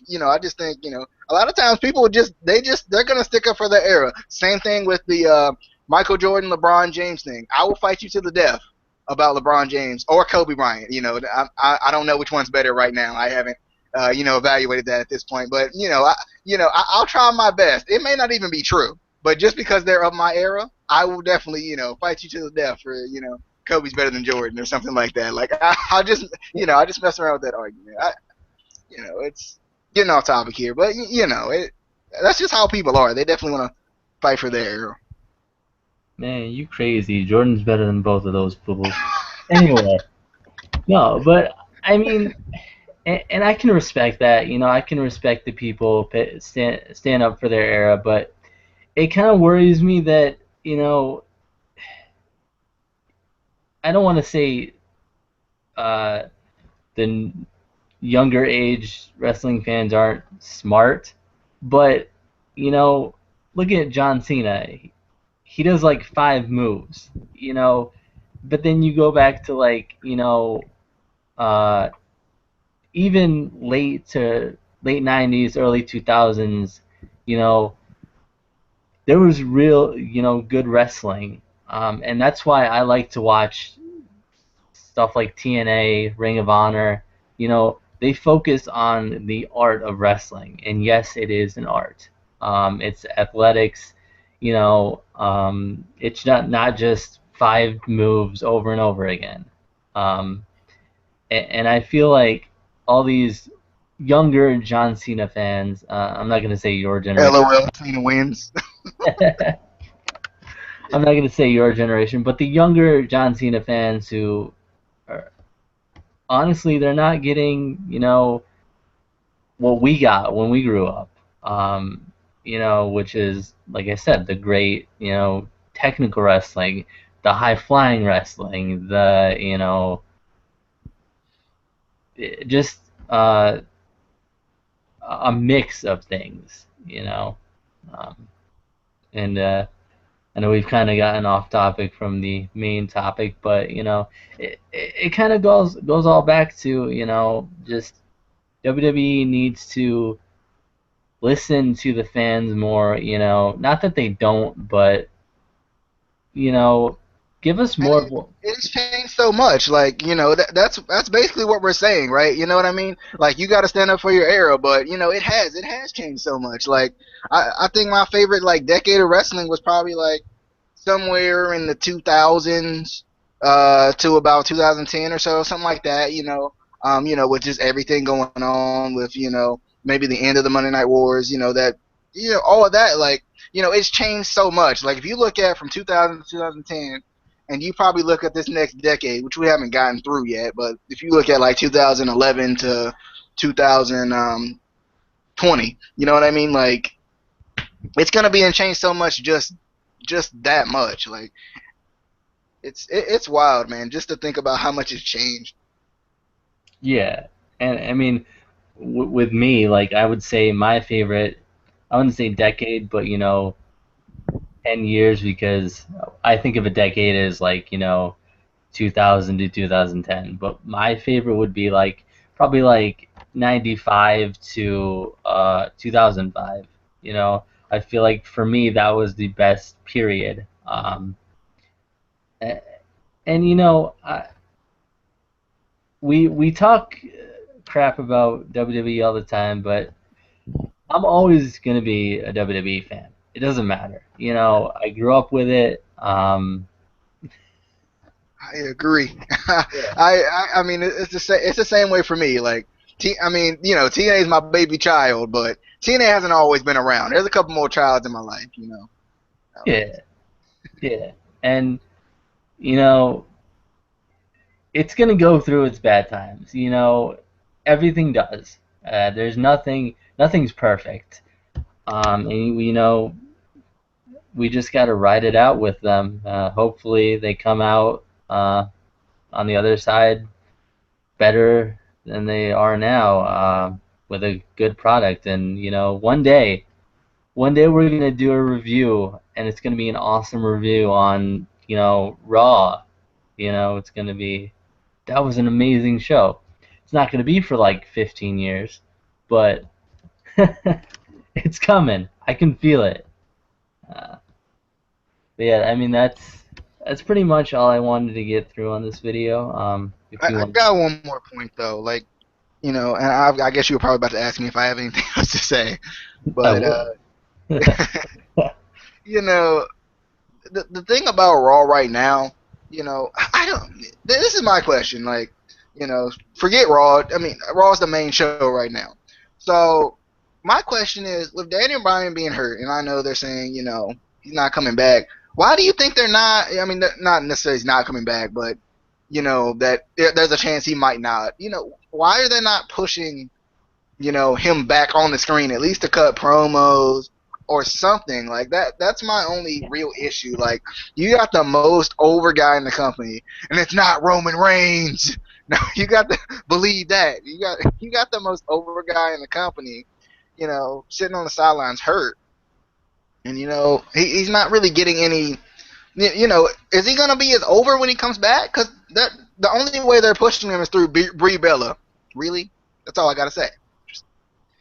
think a lot of times people they're gonna stick up for their era. Same thing with the Michael Jordan, LeBron James thing. I will fight you to the death about LeBron James or Kobe Bryant. I don't know which one's better right now. I haven't evaluated that at this point. But I'll try my best. It may not even be true, but just because they're of my era, I will definitely fight you to the death for Kobe's better than Jordan or something like that. Like, I just I just mess around with that argument. It's getting off topic here, but that's just how people are. They definitely want to fight for their era. Man, you crazy. Jordan's better than both of those fools. Anyway, no, but I mean, and I can respect that. I can respect the people stand up for their era, but it kind of worries me that I don't want to say uh, the younger age wrestling fans aren't smart, but you know, look at John Cena. He does like 5 moves, but then you go back to like, uh, even late 90s, early 2000s, you know, there was real, good wrestling. And that's why I like to watch stuff like TNA, Ring of Honor. They focus on the art of wrestling, and yes, it is an art. It's athletics. It's not just 5 moves over and over again. And I feel like all these younger John Cena fans, I'm not going to say your generation. LOL, Cena wins. I'm not going to say your generation, but the younger John Cena fans who are, honestly, they're not getting, what we got when we grew up. Which is, like I said, the great, technical wrestling, the high flying wrestling, the, just a mix of things. Um, and I know we've kind of gotten off topic from the main topic, but it kind of goes all back to just WWE needs to listen to the fans more. Not that they don't, but you know, give us And more. it's changed so much. Like, that's basically what we're saying, right? You know what I mean? Like, you got to stand up for your era, but it has changed so much. Like, I think my favorite like decade of wrestling was probably like somewhere in the 2000s to about 2010 or so, something like that. With just everything going on with maybe the end of the Monday Night Wars. All of that. Like, it's changed so much. Like, if you look at from 2000 to 2010, and you probably look at this next decade, which we haven't gotten through yet, but if you look at like 2011 to 2020, you know what I mean? Like, it's gonna be in change so much, just that much. Like, it's wild, man. Just to think about how much has changed. Yeah, and I mean, with me, like I would say my favorite. I wouldn't say decade, but 10 years, because I think of a decade as like 2000 to 2010. But my favorite would be like probably like 95 to 2005. I feel like for me that was the best period. And we talk crap about WWE all the time, but I'm always gonna be a WWE fan. It doesn't matter. I grew up with it. I agree. Yeah. I mean, it's the same way for me. Like, I mean, TNA is my baby child, but TNA hasn't always been around. There's a couple more childs in my life. Yeah, yeah, and you know, it's gonna go through its bad times. Everything does. Nothing's perfect. And we just gotta ride it out with them. Hopefully, they come out on the other side better than they are now, with a good product. And one day we're gonna do a review, and it's gonna be an awesome review on Raw. It's gonna be that was an amazing show. It's not gonna be for like 15 years, but it's coming. I can feel it. Uh, but yeah, I mean that's pretty much all I wanted to get through on this video. If you I want, got one more point though. Like, and I guess you were probably about to ask me if I have anything else to say, I but would. you know, the thing about Raw right now, I don't. This is my question. Like, forget Raw. I mean, Raw is the main show right now. So my question is, with Daniel Bryan being hurt, and I know they're saying, he's not coming back. Why do you think they're not? I mean, not necessarily he's not coming back, but that there's a chance he might not. Why are they not pushing him back on the screen, at least to cut promos or something like that? That's my only real issue. Like, you got the most over guy in the company, and it's not Roman Reigns. No, you got to believe that. You got the most over guy in the company, sitting on the sidelines hurt, and he's not really getting any. Is he gonna be as over when he comes back? Because the only way they're pushing him is through Brie Bella. Really, that's all I gotta say.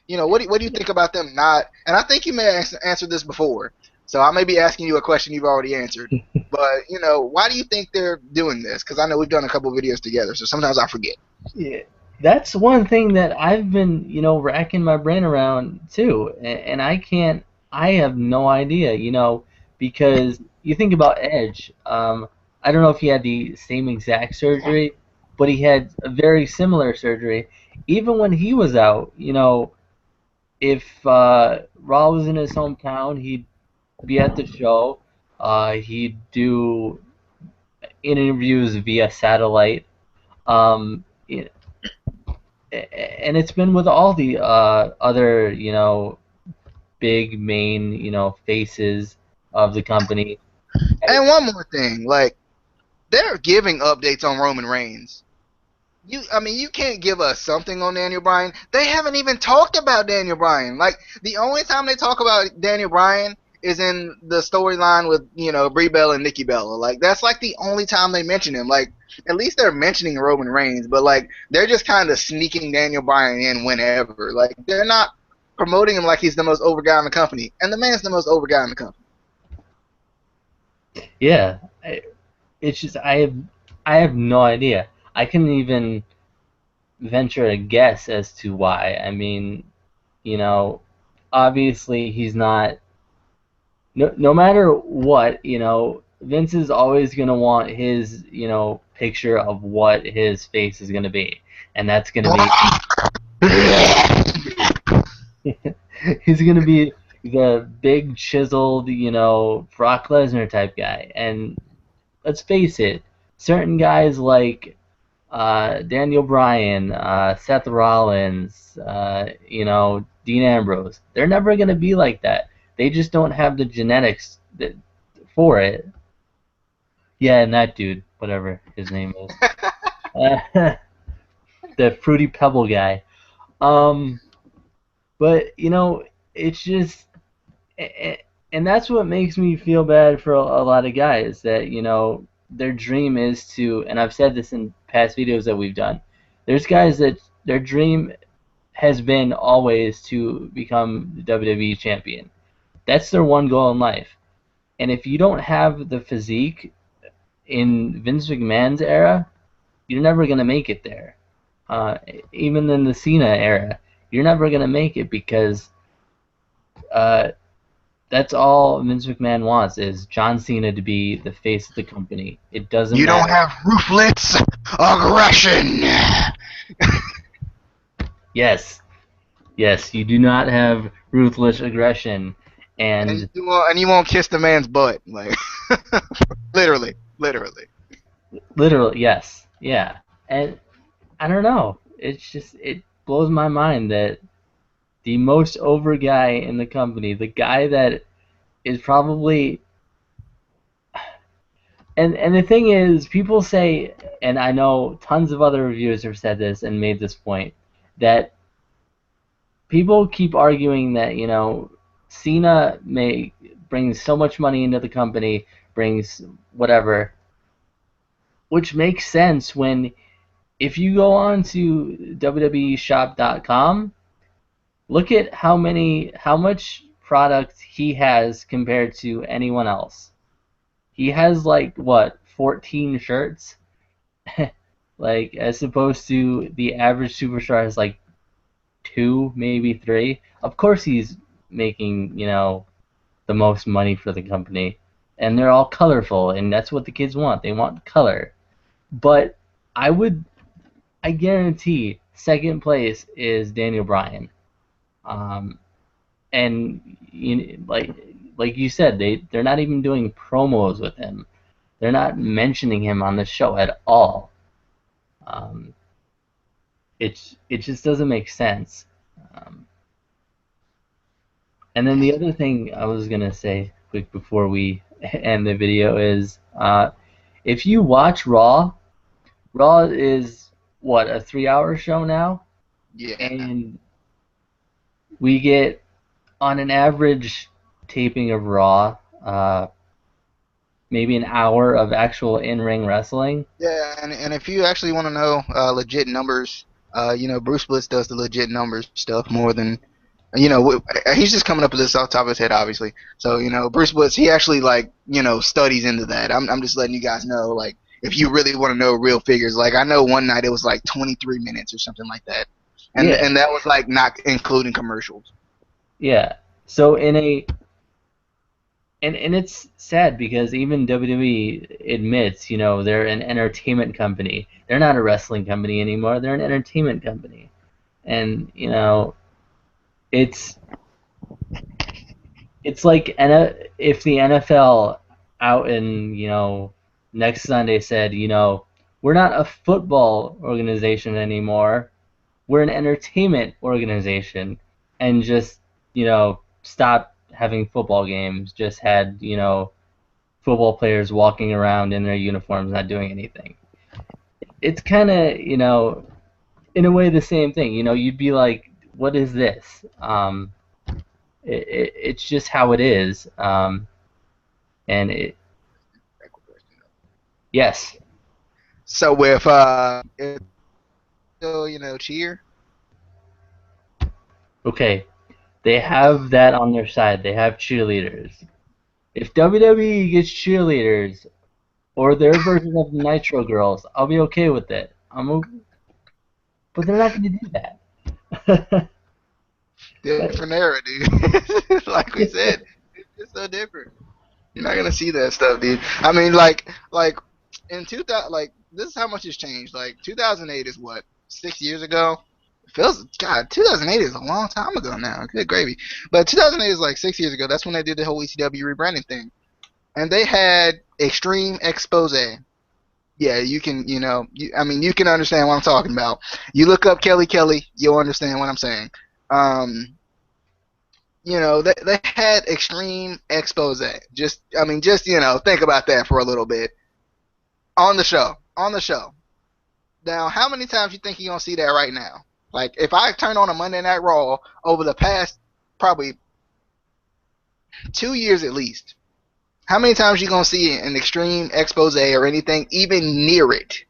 What do you think about them not? And I think you may have answered this before, so I may be asking you a question you've already answered. But why do you think they're doing this? Because I know we've done a couple videos together, so sometimes I forget. Yeah, that's one thing that I've been, racking my brain around too, and I can't. I have no idea, because you think about Edge. I don't know if he had the same exact surgery, but he had a very similar surgery. Even when he was out, if Raw was in his hometown, he'd be at the show. He'd do interviews via satellite. Um, and it's been with all the other, big main, faces of the company. And one more thing, like they're giving updates on Roman Reigns. I mean, you can't give us something on Daniel Bryan. They haven't even talked about Daniel Bryan. Like the only time they talk about Daniel Bryan is in the storyline with Brie Bella and Nikki Bella. Like that's like the only time they mention him. Like at least they're mentioning Roman Reigns, but like they're just kind of sneaking Daniel Bryan in whenever. Like they're not promoting him like he's the most over guy in the company, and the man's the most over guy in the company. Yeah, it's just I have no idea. I couldn't even venture a guess as to why. I mean, you know, obviously he's not. No matter what, Vince is always gonna want his, picture of what his face is gonna be, and that's gonna be he's gonna be the big chiseled, Brock Lesnar type guy. And let's face it, certain guys like Daniel Bryan, Seth Rollins, Dean Ambrose, they're never gonna be like that. They just don't have the genetics for it. Yeah, and that dude, whatever his name is, the fruity pebble guy. Um, but it's just and that's what makes me feel bad for a lot of guys that their dream is to, and I've said this in past videos that we've done, there's guys that their dream has been always to become the WWE champion. That's their one goal in life. And if you don't have the physique in Vince McMahon's era, you're never going to make it there. uh, Even in the Cena era, you're never going to make it because uh, that's all Vince McMahon wants is John Cena to be the face of the company. It doesn't You don't matter. have ruthless aggression. Yes, yes, you do not have ruthless aggression, And and you won't kiss the man's butt, like literally, literally. literally, yes, yeah. And I don't know. It blows my mind that the most over guy in the company, the guy that is probably, and the thing is, people say, and I know tons of other reviewers have said this and made this point, that people keep arguing that Cena may brings so much money into the company, brings whatever, which makes sense when if you go on to WWEshop.com, look at how much product he has compared to anyone else. He has like what 14 shirts, like as opposed to the average superstar has like two, maybe three. Of course, he's making the most money for the company, and they're all colorful, and that's what the kids want. They want color. But I would, I guarantee, second place is Daniel Bryan. Um, and like you said, they're not even doing promos with him. They're not mentioning him on the show at all. Um, it just doesn't make sense. Um, and then the other thing I was gonna say quick before we end the video is if you watch Raw, Raw is what, a 3 hour show now, Yeah, and we get on an average taping of Raw, maybe an hour of actual in-ring wrestling. yeah, and if you actually want to know legit numbers, Bruce Bliss does the legit numbers stuff more than he's just coming up with this off the top of his head, obviously. So Bruce Bliss, he actually like studies into that. I'm just letting you guys know, like, if you really want to know real figures, like I know one night it was like 23 minutes or something like that, and Yeah, and that was like not including commercials. yeah. So in a and it's sad because even WWE admits, they're an entertainment company. They're not a wrestling company anymore. They're an entertainment company. And, it's it's like if the NFL out in, next Sunday said, we're not a football organization anymore. We're an entertainment organization, and just, stop having football games, just had, football players walking around in their uniforms not doing anything. It's kind of, in a way the same thing. You'd be like, what is this? It's just how it is. And yes, So if still cheer. okay, they have that on their side. They have cheerleaders. If WWE gets cheerleaders or their version of Nitro Girls, I'll be okay with it. But they're not going to do that. Different era, dude. Like we said, it's so different. You're not gonna see that stuff, dude. I mean, like in 2000, like this is how much it's changed. Like 2008 is what 6 years ago. It feels God, 2008 is a long time ago now. Good gravy. But 2008 is like 6 years ago. That's when they did the whole ECW rebranding thing, and they had Extreme Expose. Yeah, you can, I mean, you can understand what I'm talking about. You look up Kelly Kelly, you'll understand what I'm saying. Um, they had extreme expose. Just think about that for a little bit on the show. On the show. Now, how many times you think you're gonna see that right now? Like, if I turn on a Monday Night Raw over the past probably 2 years at least, how many times you gonna see an extreme expose or anything even near it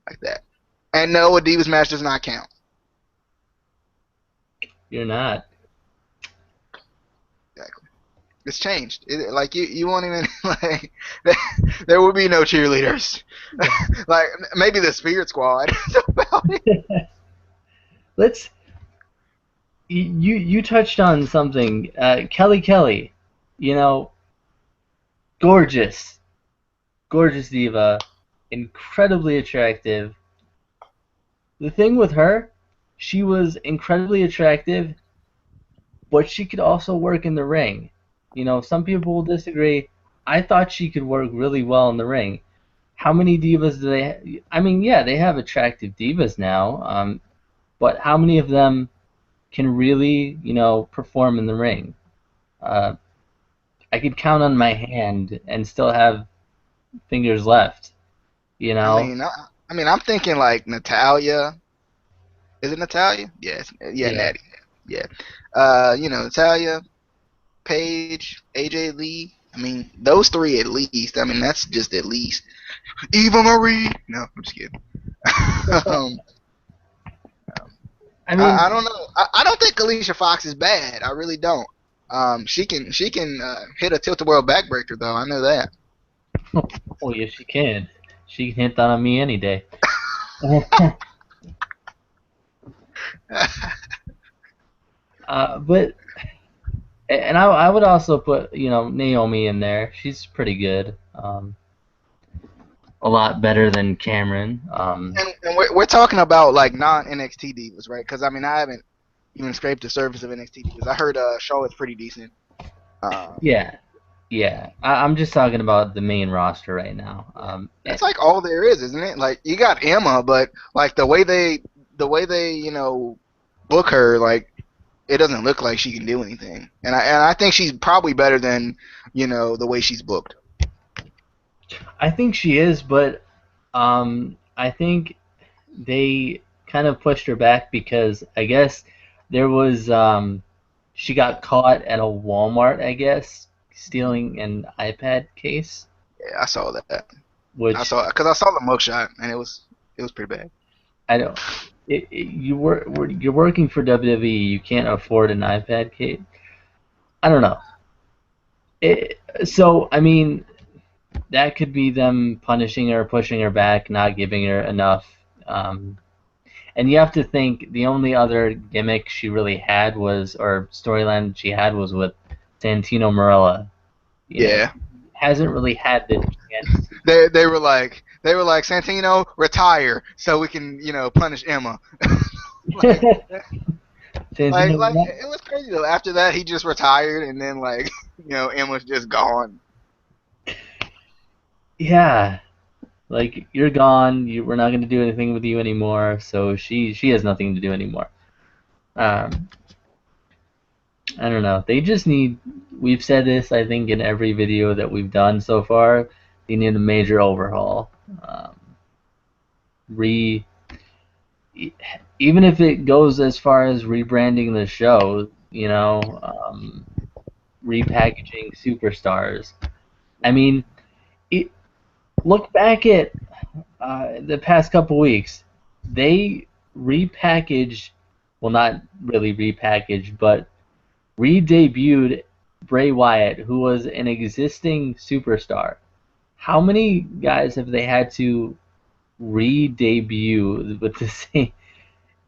like that? And no, a Divas match does not count. You're not. Exactly. It's changed. Like you won't even like. There will be no cheerleaders. Like maybe the Spirit Squad. That's about it. Let's. You touched on something. Kelly Kelly, you know, gorgeous, gorgeous diva, incredibly attractive. The thing with her, she was incredibly attractive, but she could also work in the ring. Some people will disagree. I thought she could work really well in the ring. How many divas do they I mean, yeah, they have attractive divas now, but how many of them can really, perform in the ring? Uh, I could count on my hand and still have fingers left, you I know? mean, I, I mean, I'm thinking like Natalia. Is it Natalia? Yes. Yeah, Yeah. Natty. Yeah. Natalia, Paige, AJ Lee. I mean, those three at least. I mean, that's just at least. Eva Marie. No, I'm just kidding. um, I I mean, don't know. I don't think Alicia Fox is bad. I really don't. She can hit a tilt a world backbreaker though. I know that. oh yes, she can. She can hit that on me any day. But and I would also put Naomi in there. She's pretty good. A lot better than Cameron. And we're talking about like non NXT divas, right? Because I mean, I haven't even scraped the surface of NXT divas. I heard Charlotte's pretty decent. Um, Yeah, yeah. I'm just talking about the main roster right now. yeah, that's like all there is, isn't it? Like you got Emma, but like the way they book her, like it doesn't look like she can do anything. And I think she's probably better than the way she's booked. I think she is, but I think they kind of pushed her back because I guess there was she got caught at a Walmart, I guess, stealing an iPad case, Yeah, I saw that. I which saw because I saw the mugshot and it was pretty bad. I don't. You're working for WWE. You can't afford an iPad case. I don't know. So I mean, that could be them punishing her, pushing her back, not giving her enough. Um, and you have to think the only other gimmick she really had was, or storyline she had was with Santino Marella. You know, Yeah, hasn't really had the chance they were like Santino retire so we can punish Emma. like to. like Santino like Marella. it was crazy though. After that, he just retired and then like Emma's just gone. Yeah, like you're gone. We're not going to do anything with you anymore. So she has nothing to do anymore. Um, I don't know. They just need. We've said this, I think, in every video that we've done so far. They need a major overhaul. Um, re Even if it goes as far as rebranding the show, repackaging superstars. I mean, it, look back at the past couple weeks. They repackaged, well, not really repackaged, but re-debuted Bray Wyatt, who was an existing superstar. How many guys have they had to re-debut with the same?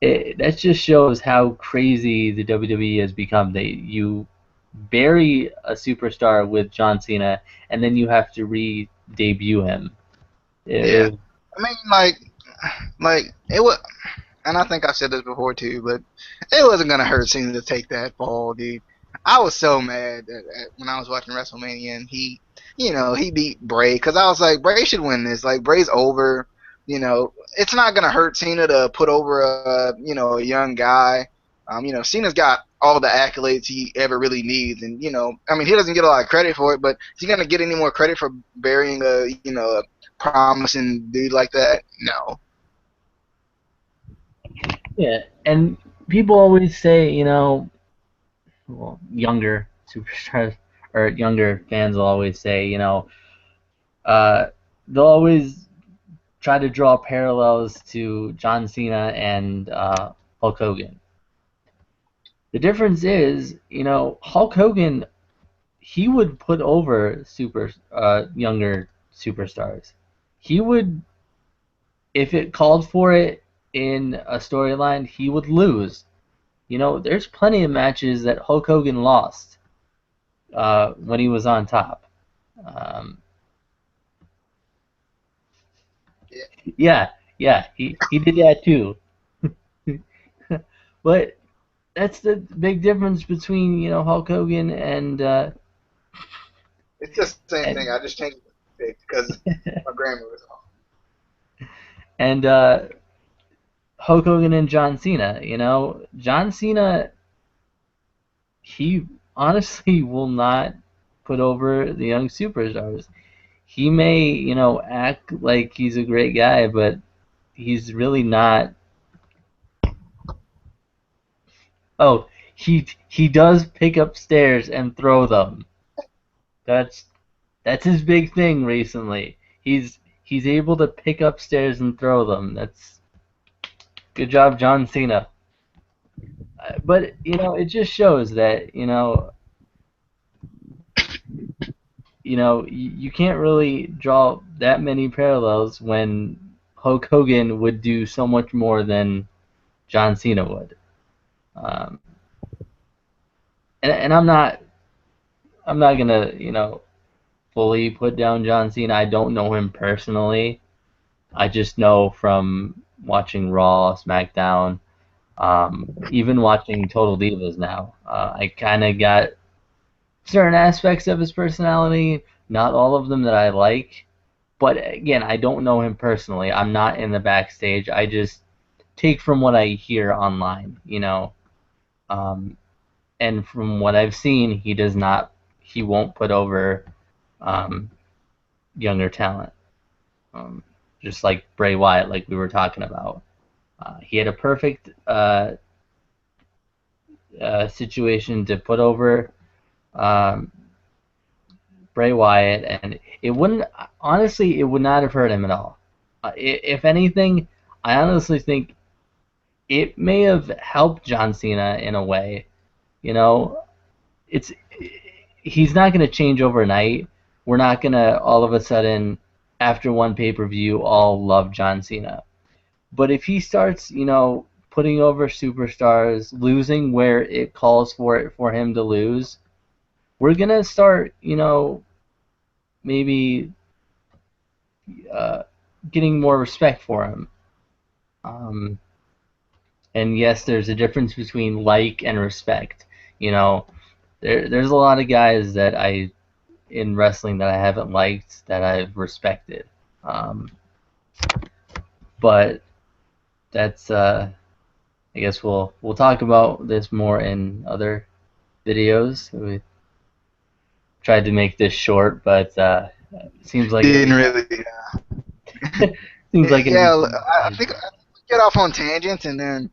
That just shows how crazy the WWE has become. You bury a superstar with John Cena, and then you have to re-debut him. Yeah, It, I mean like it was, and I think I've said this before too, but it wasn't gonna hurt Cena to take that fall, dude. I was so mad when I was watching WrestleMania and he beat Bray because I was like, Bray should win this. Like Bray's over. It's not gonna hurt Cena to put over a young guy. Cena's got all the accolades he ever really needs, and I mean, he doesn't get a lot of credit for it, but is he gonna get any more credit for burying a promising dude like that? No. yeah, and people always say, well, younger superstars or younger fans will always say, uh, they'll always try to draw parallels to John Cena and Hulk Hogan. The difference is, Hulk Hogan, he would put over younger superstars. He would, if it called for it in a storyline, he would lose. There's plenty of matches that Hulk Hogan lost when he was on top. Um, Yeah. yeah, yeah, he did that too. But that's the big difference between Hulk Hogan It's the same thing. and I just changed it because my grandma was home. and Hulk Hogan and John Cena. John Cena, he honestly will not put over the young superstars. He may act like he's a great guy, but he's really not. Oh, he does pick up stairs and throw them. That's that's his big thing recently. He's able to pick up stairs and throw them. That's good job, John Cena. But it just shows that you can't really draw that many parallels when Hulk Hogan would do so much more than John Cena would. Um, and I'm not gonna fully put down John Cena. I don't know him personally. I just know from watching Raw, SmackDown, even watching Total Divas now. I kind of got certain aspects of his personality, not all of them that I like. But again, I don't know him personally. I'm not in the backstage. I just take from what I hear online. Um, and from what I've seen, he does not, he won't put over um, younger talent. Um, just like Bray Wyatt, like we were talking about. He had a perfect situation to put over um, Bray Wyatt, and it wouldn't honestly it would not have hurt him at all. If anything, I honestly think it may have helped John Cena in a way. You know, it's he's not going to change overnight. We're not going to all of a sudden after one pay-per-view all love John Cena. But if he starts, putting over superstars, losing where it calls for it for him to lose, we're going to start, maybe uh, getting more respect for him. Um, and yes, there's a difference between like and respect. You know, there's a lot of guys that I in wrestling that I haven't liked that I've respected. Um, but that's I guess we'll talk about this more in other videos. We tried to make this short, but seems like Didn't really. seems like it Yeah, needs I think we get off on tangents, and then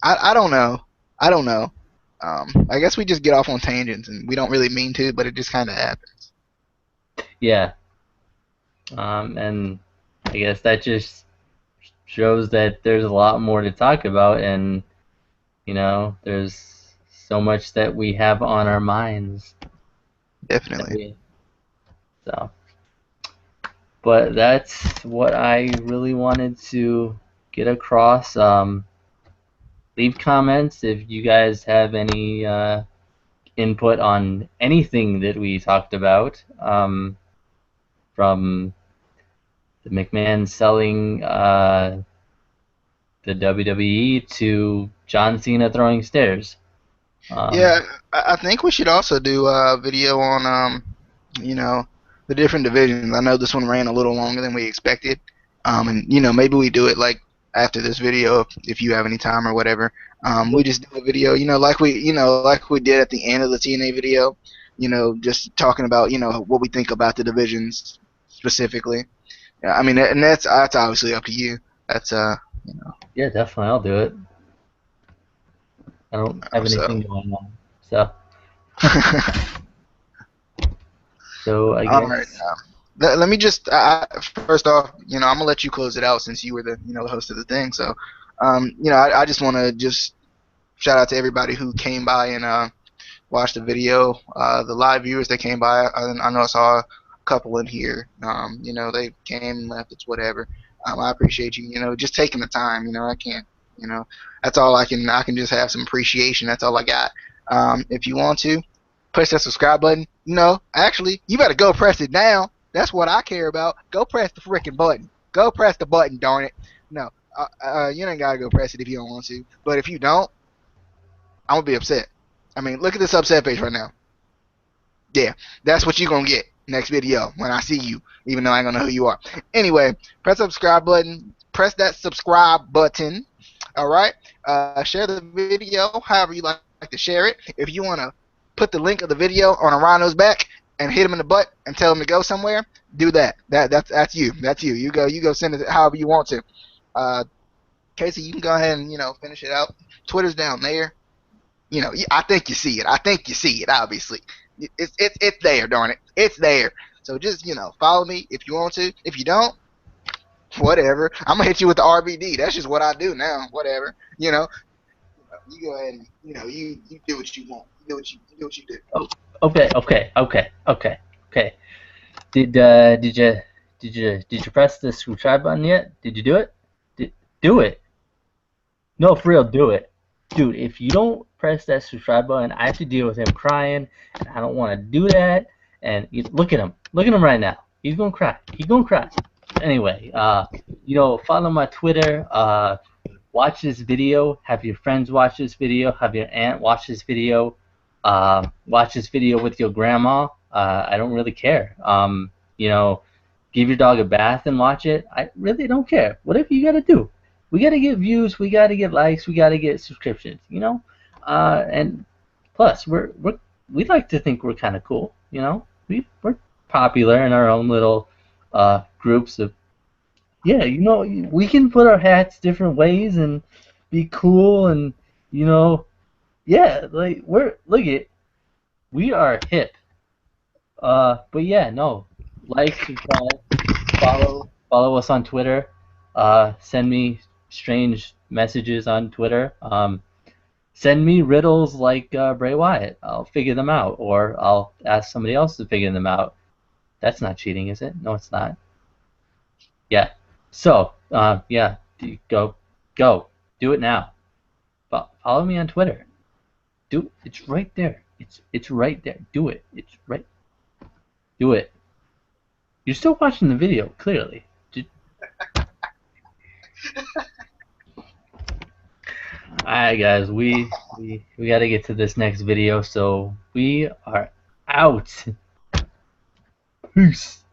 I don't know. I don't know. I guess we just get off on tangents, and we don't really mean to, but it just kind of happens. yeah. And I guess that just shows that there's a lot more to talk about, and there's so much that we have on our minds that Definitely. we so. But that's what I really wanted to get across. Leave comments if you guys have any input on anything that we talked about, from the McMahon selling the WWE to John Cena throwing stairs. Yeah, Um, I think we should also do a video on you know, the different divisions. I know this one ran a little longer than we expected. And maybe we do it like after this video if you have any time or whatever. We just do a video, like we did at the end of the TNA video, just talking about, what we think about the divisions specifically. Yeah, I mean, and that's obviously up to you. That's you know, yeah, definitely, I'll do it. I don't have so. anything going on, so I All right. guess Let me just first off, I'm gonna let you close it out since you were the host of the thing. So, I just want to just shout out to everybody who came by and watched the video. The live viewers that came by, I know I saw a couple in here. They came and left. It's whatever. I appreciate you. Just taking the time. I can't. You know, that's all I can. I can just have some appreciation. That's all I got. If you want to, push that subscribe button. No, actually, you better go press it now. That's what I care about. Go press the freaking button. Go press the button, darn it. No, you ain't gotta go press it if you don't want to. But if you don't, I'm gonna be upset. I mean, look at this upset face right now. Yeah, that's what you're gonna get next video when I see you, even though I ain't gonna know who you are. Anyway, press the subscribe button. Press that subscribe button. All right. Share the video however you like to share it. If you wanna put the link of the video on a rhino's back and hit him in the butt and tell him to go somewhere, do that. That's you. That's you. You go send it however you want to. Uh, Casey, you can go ahead and finish it out. Twitter's down there. I think you see it. I think you see it. Obviously, it's there. Darn it, it's there. So just follow me if you want to. If you don't, whatever. I'm gonna hit you with the RBD. That's just what I do now. Whatever. You go ahead and you do what you want. You do what you do. oh, okay. Did you press the subscribe button yet? Did you do it? Do it. No, for real, do it. Dude, if you don't press that subscribe button, I have to deal with him crying, and I don't want to do that. And look at him. Look at him right now. He's going to cry. He's going to cry. Anyway, follow my Twitter. Watch this video. Have your friends watch this video. Have your aunt watch this video. Watch this video with your grandma. I don't really care. Give your dog a bath and watch it. I really don't care. Whatever you got to do. We got to get views. We got to get likes. We got to get subscriptions. And plus we like to think we're kind of cool. We're popular in our own little groups of Yeah, we can put our hats different ways and be cool and you know, yeah, like we're look at we are hip. But yeah, no, like, subscribe, follow us on Twitter. Send me strange messages on Twitter. Send me riddles like Bray Wyatt. I'll figure them out, or I'll ask somebody else to figure them out. That's not cheating, is it? No, it's not. Yeah. So, yeah, go, do it now. Follow me on Twitter. It's right there. It's right there. Do it. It's right. Do it. You're still watching the video, clearly. Alright, guys, we got to get to this next video, so we are out. Peace.